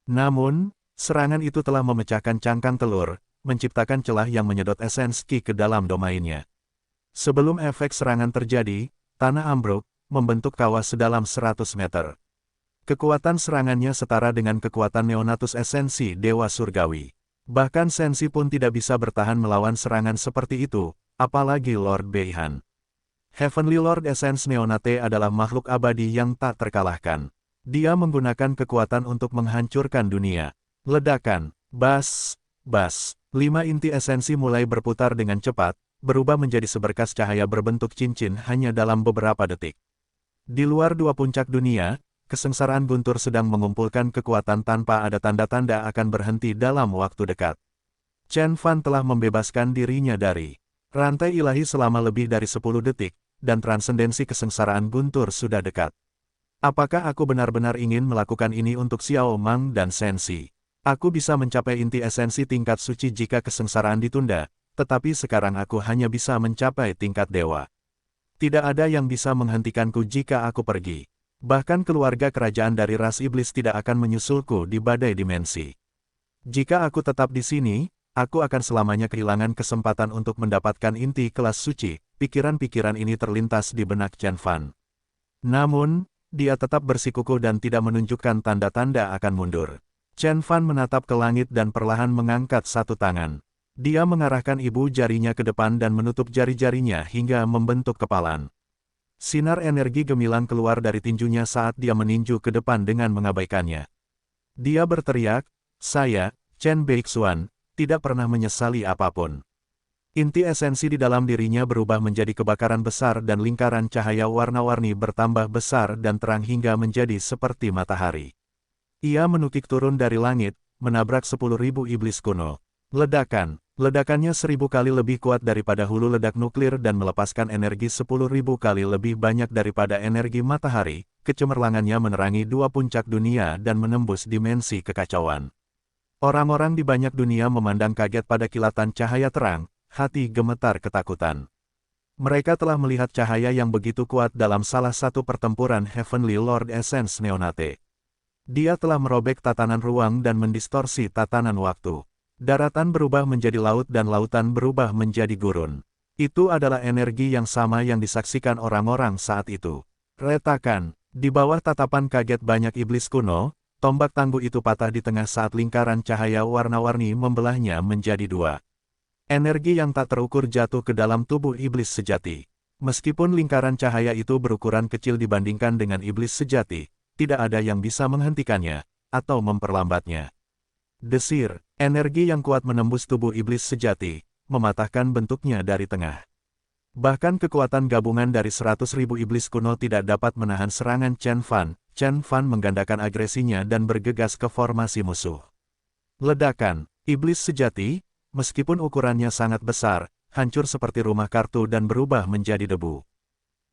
Namun, Serangan itu telah memecahkan cangkang telur, menciptakan celah yang menyedot esens Qi ke dalam domainnya. Sebelum efek serangan terjadi, tanah ambruk, membentuk kawah sedalam 100 meter. Kekuatan serangannya setara dengan kekuatan Neonatus esensi Dewa Surgawi. Bahkan Sensi pun tidak bisa bertahan melawan serangan seperti itu, apalagi Lord Beihan. Heavenly Lord Essence Neonate adalah makhluk abadi yang tak terkalahkan. Dia menggunakan kekuatan untuk menghancurkan dunia. Ledakan, bas, 5 inti esensi mulai berputar dengan cepat, berubah menjadi seberkas cahaya berbentuk cincin hanya dalam beberapa detik. Di luar 2 puncak dunia, kesengsaraan guntur sedang mengumpulkan kekuatan tanpa ada tanda-tanda akan berhenti dalam waktu dekat. Chen Fan telah membebaskan dirinya dari rantai ilahi selama lebih dari 10 detik, dan transendensi kesengsaraan guntur sudah dekat. Apakah aku benar-benar ingin melakukan ini untuk Xiao Mang dan Sensi? Aku bisa mencapai inti esensi tingkat suci jika kesengsaraan ditunda, tetapi sekarang aku hanya bisa mencapai tingkat dewa. Tidak ada yang bisa menghentikanku jika aku pergi. Bahkan keluarga kerajaan dari ras iblis tidak akan menyusulku di badai dimensi. Jika aku tetap di sini, aku akan selamanya kehilangan kesempatan untuk mendapatkan inti kelas suci. Pikiran-pikiran ini terlintas di benak Chen Fan. Namun, dia tetap bersikukuh dan tidak menunjukkan tanda-tanda akan mundur. Chen Fan menatap ke langit dan perlahan mengangkat satu tangan. Dia mengarahkan ibu jarinya ke depan dan menutup jari-jarinya hingga membentuk kepalan. Sinar energi gemilang keluar dari tinjunya saat dia meninju ke depan dengan mengabaikannya. Dia berteriak, "Saya, Chen Beixuan, tidak pernah menyesali apapun." Inti esensi di dalam dirinya berubah menjadi kebakaran besar dan lingkaran cahaya warna-warni bertambah besar dan terang hingga menjadi seperti matahari. Ia menukik turun dari langit, menabrak 10.000 iblis kuno. Ledakannya 1000 kali lebih kuat daripada hulu ledak nuklir dan melepaskan energi 10.000 kali lebih banyak daripada energi matahari. Kecemerlangannya menerangi 2 puncak dunia dan menembus dimensi kekacauan. Orang-orang di banyak dunia memandang kaget pada kilatan cahaya terang, hati gemetar ketakutan. Mereka telah melihat cahaya yang begitu kuat dalam salah satu pertempuran Heavenly Lord Essence Neonate. Dia telah merobek tatanan ruang dan mendistorsi tatanan waktu. Daratan berubah menjadi laut dan lautan berubah menjadi gurun. Itu adalah energi yang sama yang disaksikan orang-orang saat itu. Retakan, di bawah tatapan kaget banyak iblis kuno, tombak tangguh itu patah di tengah saat lingkaran cahaya warna-warni membelahnya menjadi 2. Energi yang tak terukur jatuh ke dalam tubuh iblis sejati. Meskipun lingkaran cahaya itu berukuran kecil dibandingkan dengan iblis sejati, tidak ada yang bisa menghentikannya, atau memperlambatnya. Desir, energi yang kuat menembus tubuh iblis sejati, mematahkan bentuknya dari tengah. Bahkan kekuatan gabungan dari 100.000 iblis kuno tidak dapat menahan serangan Chen Fan. Chen Fan menggandakan agresinya dan bergegas ke formasi musuh. Ledakan, iblis sejati, meskipun ukurannya sangat besar, hancur seperti rumah kartu dan berubah menjadi debu.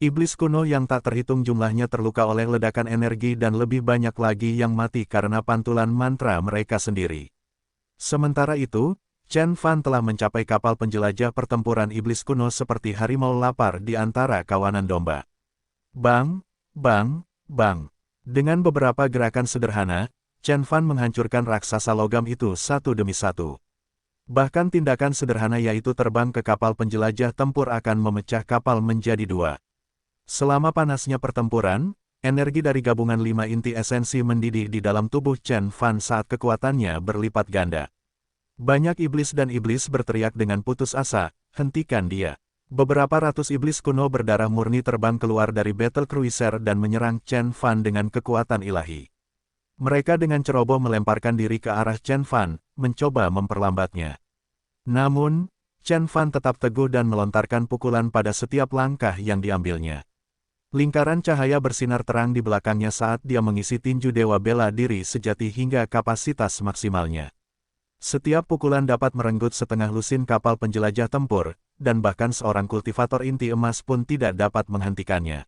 Iblis kuno yang tak terhitung jumlahnya terluka oleh ledakan energi dan lebih banyak lagi yang mati karena pantulan mantra mereka sendiri. Sementara itu, Chen Fan telah mencapai kapal penjelajah pertempuran iblis kuno seperti harimau lapar di antara kawanan domba. Bang, bang, bang. Dengan beberapa gerakan sederhana, Chen Fan menghancurkan raksasa logam itu satu demi satu. Bahkan tindakan sederhana yaitu terbang ke kapal penjelajah tempur akan memecah kapal menjadi 2. Selama panasnya pertempuran, energi dari gabungan 5 inti esensi mendidih di dalam tubuh Chen Fan saat kekuatannya berlipat ganda. Banyak iblis dan iblis berteriak dengan putus asa, "Hentikan dia." Beberapa ratus iblis kuno berdarah murni terbang keluar dari battle cruiser dan menyerang Chen Fan dengan kekuatan ilahi. Mereka dengan ceroboh melemparkan diri ke arah Chen Fan, mencoba memperlambatnya. Namun, Chen Fan tetap teguh dan melontarkan pukulan pada setiap langkah yang diambilnya. Lingkaran cahaya bersinar terang di belakangnya saat dia mengisi tinju dewa bela diri sejati hingga kapasitas maksimalnya. Setiap pukulan dapat merenggut setengah lusin kapal penjelajah tempur, dan bahkan seorang kultivator inti emas pun tidak dapat menghentikannya.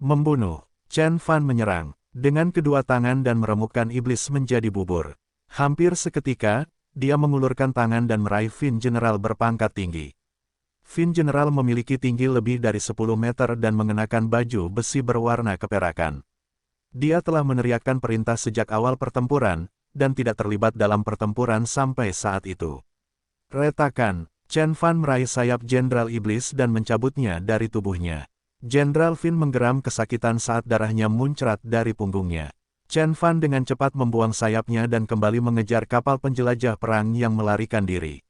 Membunuh, Chen Fan menyerang, dengan kedua tangan dan meremukkan iblis menjadi bubur. Hampir seketika, dia mengulurkan tangan dan meraih Fin General berpangkat tinggi. Fin General memiliki tinggi lebih dari 10 meter dan mengenakan baju besi berwarna keperakan. Dia telah meneriakkan perintah sejak awal pertempuran, dan tidak terlibat dalam pertempuran sampai saat itu. Retakan, Chen Fan meraih sayap Jenderal Iblis dan mencabutnya dari tubuhnya. Jenderal Fin menggeram kesakitan saat darahnya muncrat dari punggungnya. Chen Fan dengan cepat membuang sayapnya dan kembali mengejar kapal penjelajah perang yang melarikan diri.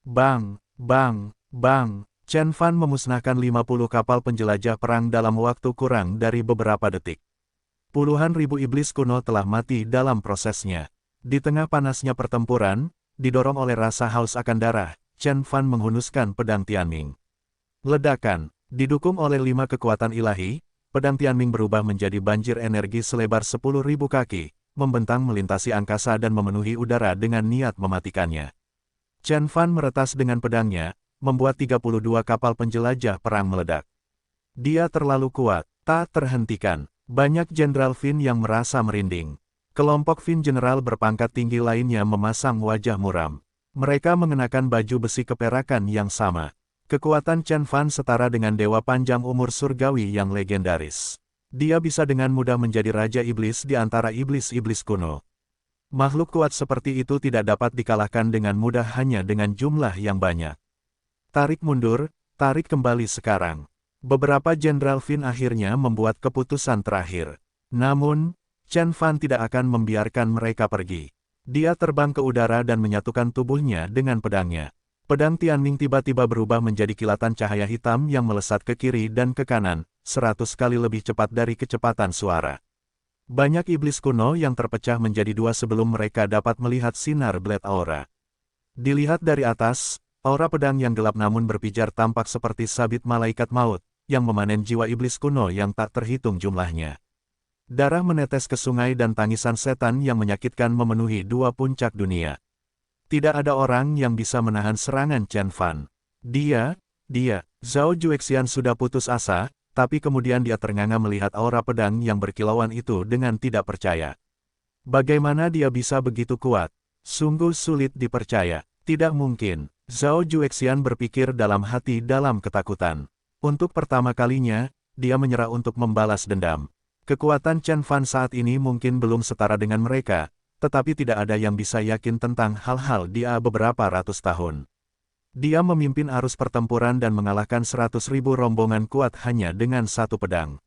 Bang, bang, bang, Chen Fan memusnahkan 50 kapal penjelajah perang dalam waktu kurang dari beberapa detik. Puluhan ribu iblis kuno telah mati dalam prosesnya. Di tengah panasnya pertempuran, didorong oleh rasa haus akan darah, Chen Fan menghunuskan pedang Tianming. Ledakan, didukung oleh 5 kekuatan ilahi, pedang Tianming berubah menjadi banjir energi selebar 10.000 kaki, membentang melintasi angkasa dan memenuhi udara dengan niat mematikannya. Chen Fan meretas dengan pedangnya, membuat 32 kapal penjelajah perang meledak. Dia terlalu kuat, tak terhentikan. Banyak Jenderal Fin yang merasa merinding. Kelompok Fin General berpangkat tinggi lainnya memasang wajah muram. Mereka mengenakan baju besi keperakan yang sama. Kekuatan Chen Fan setara dengan dewa panjang umur surgawi yang legendaris. Dia bisa dengan mudah menjadi Raja Iblis di antara iblis-iblis kuno. Makhluk kuat seperti itu tidak dapat dikalahkan dengan mudah hanya dengan jumlah yang banyak. Tarik mundur, tarik kembali sekarang. Beberapa Jenderal Fin akhirnya membuat keputusan terakhir. Namun, Chen Fan tidak akan membiarkan mereka pergi. Dia terbang ke udara dan menyatukan tubuhnya dengan pedangnya. Pedang Tianming tiba-tiba berubah menjadi kilatan cahaya hitam yang melesat ke kiri dan ke kanan, 100 kali lebih cepat dari kecepatan suara. Banyak iblis kuno yang terpecah menjadi dua sebelum mereka dapat melihat sinar Blade Aura. Dilihat dari atas, aura pedang yang gelap namun berpijar tampak seperti sabit malaikat maut, yang memanen jiwa iblis kuno yang tak terhitung jumlahnya. Darah menetes ke sungai dan tangisan setan yang menyakitkan memenuhi dua puncak dunia. Tidak ada orang yang bisa menahan serangan Chen Fan. Zhao Juexian sudah putus asa, tapi kemudian dia ternganga melihat aura pedang yang berkilauan itu dengan tidak percaya. Bagaimana dia bisa begitu kuat? Sungguh sulit dipercaya. Tidak mungkin. Zhao Juexian berpikir dalam hati dalam ketakutan. Untuk pertama kalinya, dia menyerah untuk membalas dendam. Kekuatan Chen Fan saat ini mungkin belum setara dengan mereka, tetapi tidak ada yang bisa yakin tentang hal-hal dia beberapa ratus tahun. Dia memimpin arus pertempuran dan mengalahkan 100.000 rombongan kuat hanya dengan satu pedang.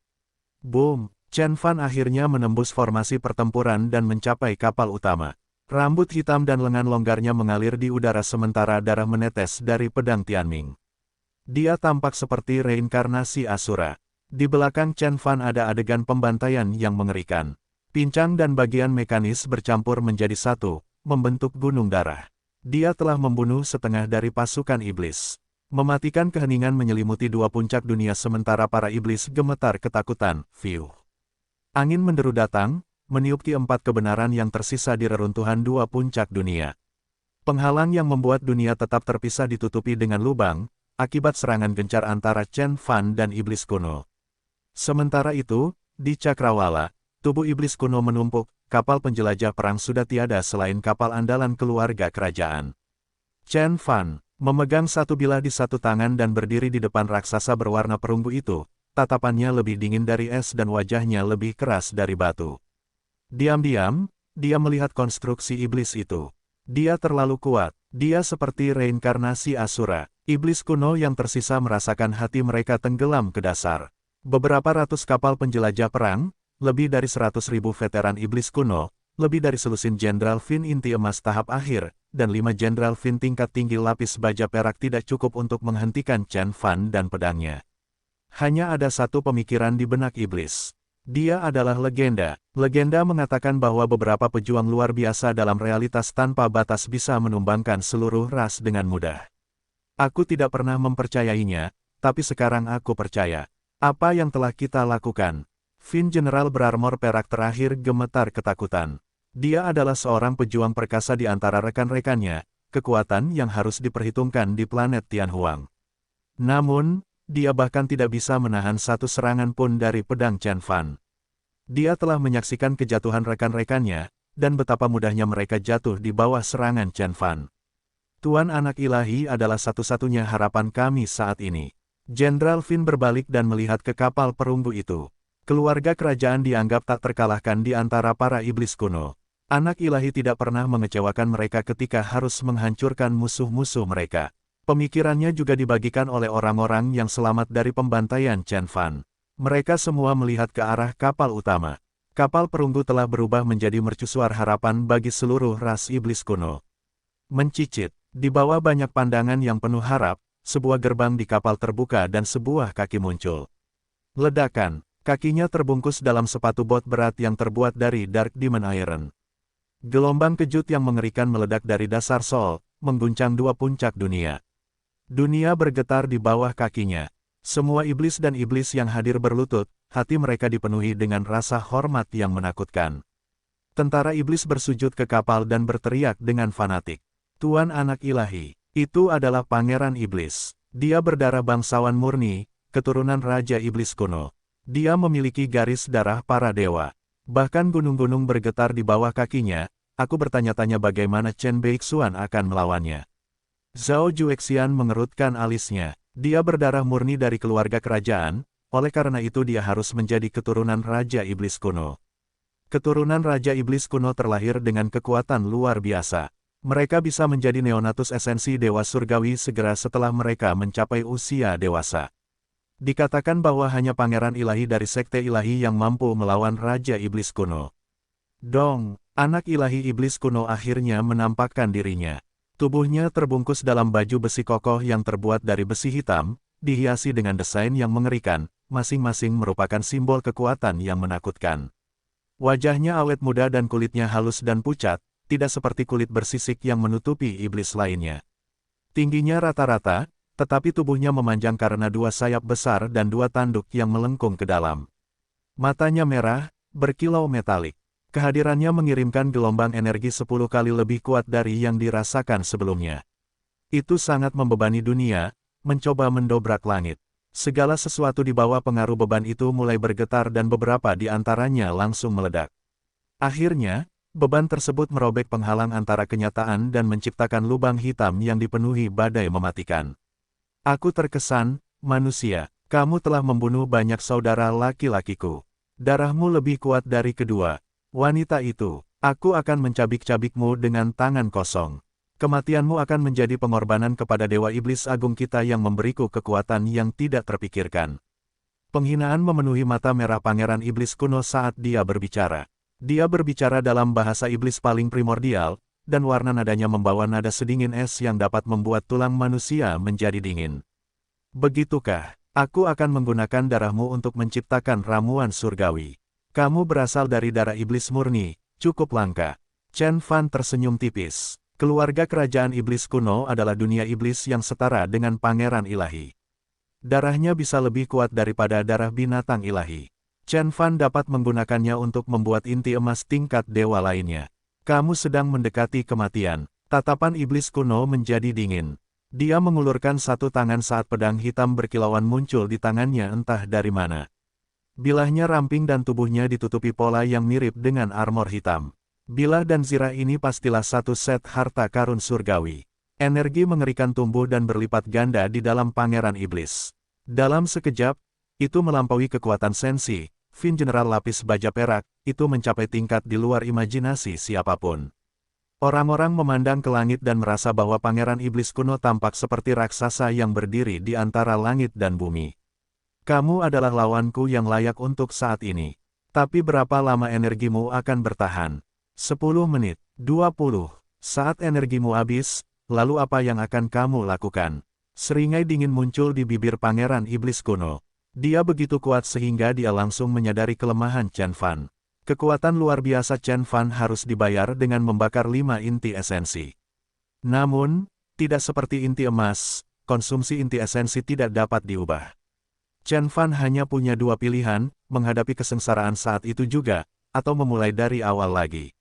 Boom! Chen Fan akhirnya menembus formasi pertempuran dan mencapai kapal utama. Rambut hitam dan lengan longgarnya mengalir di udara sementara darah menetes dari pedang Tianming. Dia tampak seperti reinkarnasi Asura. Di belakang Chen Fan ada adegan pembantaian yang mengerikan. Pincang dan bagian mekanis bercampur menjadi satu, membentuk gunung darah. Dia telah membunuh setengah dari pasukan iblis. Mematikan keheningan menyelimuti dua puncak dunia sementara para iblis gemetar ketakutan. Fiuh. Angin menderu datang, meniup keempat kebenaran yang tersisa di reruntuhan dua puncak dunia. Penghalang yang membuat dunia tetap terpisah ditutupi dengan lubang, akibat serangan gencar antara Chen Fan dan iblis kuno. Sementara itu, di Cakrawala, tubuh iblis kuno menumpuk, kapal penjelajah perang sudah tiada selain kapal andalan keluarga kerajaan. Chen Fan memegang satu bilah di satu tangan dan berdiri di depan raksasa berwarna perunggu itu, tatapannya lebih dingin dari es dan wajahnya lebih keras dari batu. Diam-diam, dia melihat konstruksi iblis itu. Dia terlalu kuat, dia seperti reinkarnasi Asura. Iblis kuno yang tersisa merasakan hati mereka tenggelam ke dasar. Beberapa ratus kapal penjelajah perang, lebih dari 100.000 veteran iblis kuno, lebih dari selusin Jenderal Fin inti emas tahap akhir, dan 5 Jenderal Fin tingkat tinggi lapis baja perak tidak cukup untuk menghentikan Chen Fan dan pedangnya. Hanya ada satu pemikiran di benak iblis. Dia adalah legenda. Legenda mengatakan bahwa beberapa pejuang luar biasa dalam realitas tanpa batas bisa menumbangkan seluruh ras dengan mudah. Aku tidak pernah mempercayainya, tapi sekarang aku percaya. Apa yang telah kita lakukan? Fin General berarmor perak terakhir gemetar ketakutan. Dia adalah seorang pejuang perkasa di antara rekan-rekannya, kekuatan yang harus diperhitungkan di planet Tianhuang. Namun, dia bahkan tidak bisa menahan satu serangan pun dari pedang Chen Fan. Dia telah menyaksikan kejatuhan rekan-rekannya, dan betapa mudahnya mereka jatuh di bawah serangan Chen Fan. Tuan Anak Ilahi adalah satu-satunya harapan kami saat ini. Jenderal Fin berbalik dan melihat ke kapal perunggu itu. Keluarga kerajaan dianggap tak terkalahkan di antara para iblis kuno. Anak ilahi tidak pernah mengecewakan mereka ketika harus menghancurkan musuh-musuh mereka. Pemikirannya juga dibagikan oleh orang-orang yang selamat dari pembantaian Chen Fan. Mereka semua melihat ke arah kapal utama. Kapal perunggu telah berubah menjadi mercusuar harapan bagi seluruh ras iblis kuno. Mencicit, di bawah banyak pandangan yang penuh harap, sebuah gerbang di kapal terbuka dan sebuah kaki muncul. Ledakan, kakinya terbungkus dalam sepatu bot berat yang terbuat dari Dark Demon Iron. Gelombang kejut yang mengerikan meledak dari dasar Sol, mengguncang dua puncak dunia. Dunia bergetar di bawah kakinya. Semua iblis dan iblis yang hadir berlutut, hati mereka dipenuhi dengan rasa hormat yang menakutkan. Tentara iblis bersujud ke kapal dan berteriak dengan fanatik. Tuan anak ilahi, itu adalah pangeran iblis. Dia berdarah bangsawan murni, keturunan Raja Iblis kuno. Dia memiliki garis darah para dewa. Bahkan gunung-gunung bergetar di bawah kakinya. Aku bertanya-tanya bagaimana Chen Beixuan akan melawannya. Zhao Juexian mengerutkan alisnya. Dia berdarah murni dari keluarga kerajaan, oleh karena itu dia harus menjadi keturunan Raja Iblis kuno. Keturunan Raja Iblis kuno terlahir dengan kekuatan luar biasa. Mereka bisa menjadi neonatus esensi Dewa Surgawi segera setelah mereka mencapai usia dewasa. Dikatakan bahwa hanya pangeran ilahi dari sekte ilahi yang mampu melawan Raja Iblis kuno. Dong, anak ilahi iblis kuno akhirnya menampakkan dirinya. Tubuhnya terbungkus dalam baju besi kokoh yang terbuat dari besi hitam, dihiasi dengan desain yang mengerikan, masing-masing merupakan simbol kekuatan yang menakutkan. Wajahnya awet muda dan kulitnya halus dan pucat, tidak seperti kulit bersisik yang menutupi iblis lainnya. Tingginya rata-rata, tetapi tubuhnya memanjang karena dua sayap besar dan dua tanduk yang melengkung ke dalam. Matanya merah, berkilau metalik. Kehadirannya mengirimkan gelombang energi 10 kali lebih kuat dari yang dirasakan sebelumnya. Itu sangat membebani dunia, mencoba mendobrak langit. Segala sesuatu di bawah pengaruh beban itu mulai bergetar dan beberapa di antaranya langsung meledak. Akhirnya, beban tersebut merobek penghalang antara kenyataan dan menciptakan lubang hitam yang dipenuhi badai mematikan. Aku terkesan, manusia, kamu telah membunuh banyak saudara laki-lakiku. Darahmu lebih kuat dari kedua wanita itu. Aku akan mencabik-cabikmu dengan tangan kosong. Kematianmu akan menjadi pengorbanan kepada Dewa Iblis Agung kita yang memberiku kekuatan yang tidak terpikirkan. Penghinaan memenuhi mata merah Pangeran Iblis kuno saat dia berbicara. Dia berbicara dalam bahasa iblis paling primordial, dan warna nadanya membawa nada sedingin es yang dapat membuat tulang manusia menjadi dingin. Begitukah? Aku akan menggunakan darahmu untuk menciptakan ramuan surgawi. Kamu berasal dari darah iblis murni, cukup langka. Chen Fan tersenyum tipis. Keluarga kerajaan iblis kuno adalah dunia iblis yang setara dengan pangeran ilahi. Darahnya bisa lebih kuat daripada darah binatang ilahi. Chen Fan dapat menggunakannya untuk membuat inti emas tingkat dewa lainnya. Kamu sedang mendekati kematian. Tatapan iblis kuno menjadi dingin. Dia mengulurkan satu tangan saat pedang hitam berkilauan muncul di tangannya entah dari mana. Bilahnya ramping dan tubuhnya ditutupi pola yang mirip dengan armor hitam. Bilah dan zirah ini pastilah satu set harta karun surgawi. Energi mengerikan tumbuh dan berlipat ganda di dalam pangeran iblis. Dalam sekejap, itu melampaui kekuatan sensi, Fin General lapis baja perak, itu mencapai tingkat di luar imajinasi siapapun. Orang-orang memandang ke langit dan merasa bahwa pangeran iblis kuno tampak seperti raksasa yang berdiri di antara langit dan bumi. Kamu adalah lawanku yang layak untuk saat ini. Tapi berapa lama energimu akan bertahan? 10 menit, 20. Saat energimu habis, lalu apa yang akan kamu lakukan? Seringai dingin muncul di bibir pangeran iblis kuno. Dia begitu kuat sehingga dia langsung menyadari kelemahan Chen Fan. Kekuatan luar biasa Chen Fan harus dibayar dengan membakar 5 inti esensi. Namun, tidak seperti inti emas, konsumsi inti esensi tidak dapat diubah. Chen Fan hanya punya dua pilihan, menghadapi kesengsaraan saat itu juga, atau memulai dari awal lagi.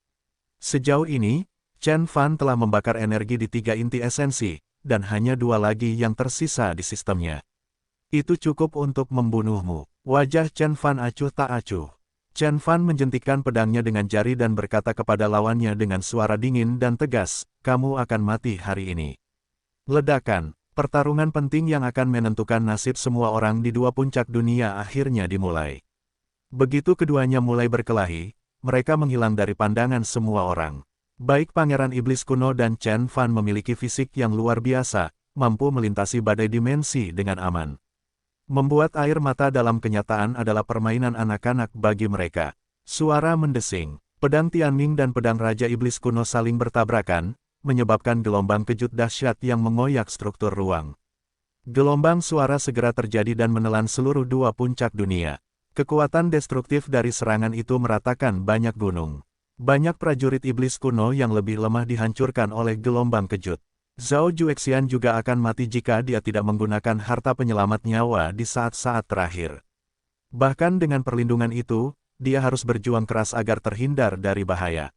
Sejauh ini, Chen Fan telah membakar energi di 3 inti esensi, dan hanya 2 lagi yang tersisa di sistemnya. Itu cukup untuk membunuhmu. Wajah Chen Fan acuh tak acuh. Chen Fan menjentikkan pedangnya dengan jari dan berkata kepada lawannya dengan suara dingin dan tegas, kamu akan mati hari ini. Ledakan. Pertarungan penting yang akan menentukan nasib semua orang di dua puncak dunia akhirnya dimulai. Begitu keduanya mulai berkelahi, mereka menghilang dari pandangan semua orang. Baik Pangeran Iblis Kuno dan Chen Fan memiliki fisik yang luar biasa, mampu melintasi badai dimensi dengan aman. Membuat air mata dalam kenyataan adalah permainan anak-anak bagi mereka. Suara mendesing, pedang Tianming dan pedang Raja Iblis Kuno saling bertabrakan, menyebabkan gelombang kejut dahsyat yang mengoyak struktur ruang. Gelombang suara segera terjadi dan menelan seluruh dua puncak dunia. Kekuatan destruktif dari serangan itu meratakan banyak gunung. Banyak prajurit iblis kuno yang lebih lemah dihancurkan oleh gelombang kejut. Zhao Juexian juga akan mati jika dia tidak menggunakan harta penyelamat nyawa di saat-saat terakhir. Bahkan dengan perlindungan itu, dia harus berjuang keras agar terhindar dari bahaya.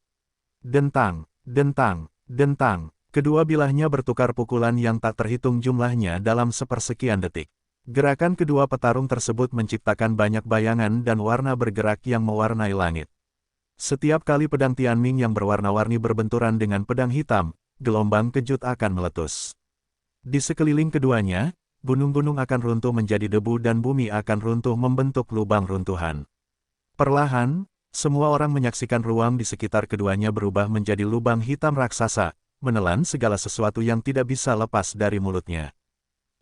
Dentang, dentang, dentang. Kedua bilahnya bertukar pukulan yang tak terhitung jumlahnya dalam sepersekian detik. Gerakan kedua petarung tersebut menciptakan banyak bayangan dan warna bergerak yang mewarnai langit. Setiap kali pedang Tianming yang berwarna-warni berbenturan dengan pedang hitam, gelombang kejut akan meletus. Di sekeliling keduanya, gunung-gunung akan runtuh menjadi debu dan bumi akan runtuh membentuk lubang runtuhan. Perlahan, semua orang menyaksikan ruang di sekitar keduanya berubah menjadi lubang hitam raksasa, menelan segala sesuatu yang tidak bisa lepas dari mulutnya.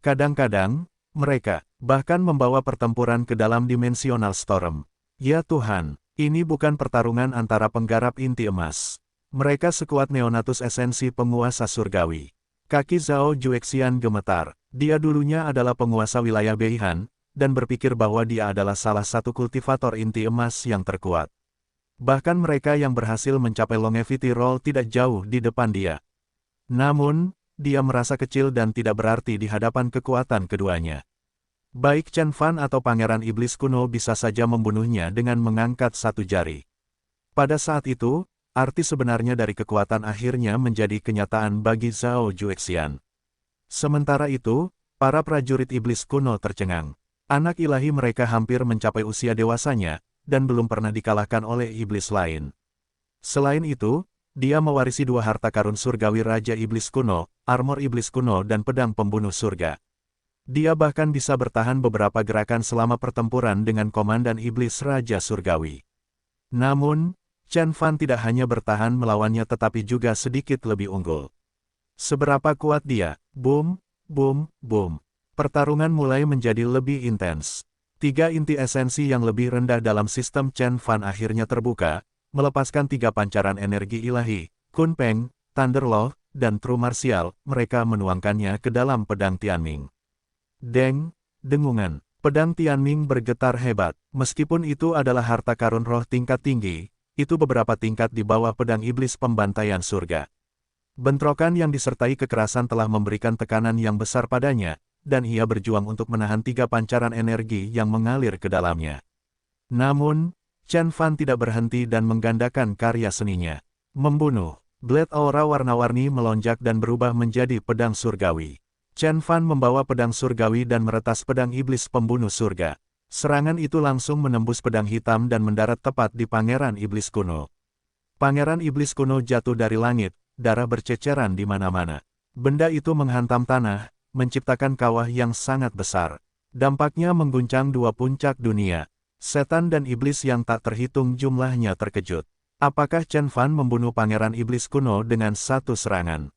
Kadang-kadang, mereka bahkan membawa pertempuran ke dalam dimensional storm. Ya Tuhan, ini bukan pertarungan antara penggarap inti emas. Mereka sekuat Neonatus esensi penguasa surgawi. Kaki Zhao Juexian gemetar. Dia dulunya adalah penguasa wilayah Beihan, dan berpikir bahwa dia adalah salah satu kultivator inti emas yang terkuat. Bahkan mereka yang berhasil mencapai longevity roll tidak jauh di depan dia. Namun, dia merasa kecil dan tidak berarti di hadapan kekuatan keduanya. Baik Chen Fan atau Pangeran Iblis Kuno bisa saja membunuhnya dengan mengangkat satu jari. Pada saat itu, arti sebenarnya dari kekuatan akhirnya menjadi kenyataan bagi Zhao Juexian. Sementara itu, para prajurit Iblis Kuno tercengang. Anak ilahi mereka hampir mencapai usia dewasanya, dan belum pernah dikalahkan oleh iblis lain. Selain itu, dia mewarisi dua harta karun surgawi Raja Iblis Kuno, armor Iblis Kuno dan pedang pembunuh surga. Dia bahkan bisa bertahan beberapa gerakan selama pertempuran dengan komandan Iblis Raja Surgawi. Namun, Chen Fan tidak hanya bertahan melawannya tetapi juga sedikit lebih unggul. Seberapa kuat dia? Boom, boom, boom. Pertarungan mulai menjadi lebih intens. Tiga inti esensi yang lebih rendah dalam sistem Chen Fan akhirnya terbuka, melepaskan tiga pancaran energi ilahi, Kunpeng, Thunder Law, dan True Martial, mereka menuangkannya ke dalam pedang Tianming. Deng, dengungan, pedang Tianming bergetar hebat, meskipun itu adalah harta karun roh tingkat tinggi, itu beberapa tingkat di bawah pedang iblis pembantaian surga. Bentrokan yang disertai kekerasan telah memberikan tekanan yang besar padanya, dan ia berjuang untuk menahan tiga pancaran energi yang mengalir ke dalamnya. Namun, Chen Fan tidak berhenti dan menggandakan karya seninya. Membunuh. Blade aura warna-warni melonjak dan berubah menjadi pedang surgawi. Chen Fan membawa pedang surgawi dan meretas pedang iblis pembunuh surga. Serangan itu langsung menembus pedang hitam dan mendarat tepat di Pangeran Iblis Kuno. Pangeran Iblis Kuno jatuh dari langit, darah berceceran di mana-mana. Benda itu menghantam tanah, menciptakan kawah yang sangat besar. Dampaknya mengguncang dua puncak dunia. Setan dan iblis yang tak terhitung jumlahnya terkejut. Apakah Chen Fan membunuh Pangeran Iblis Kuno dengan satu serangan?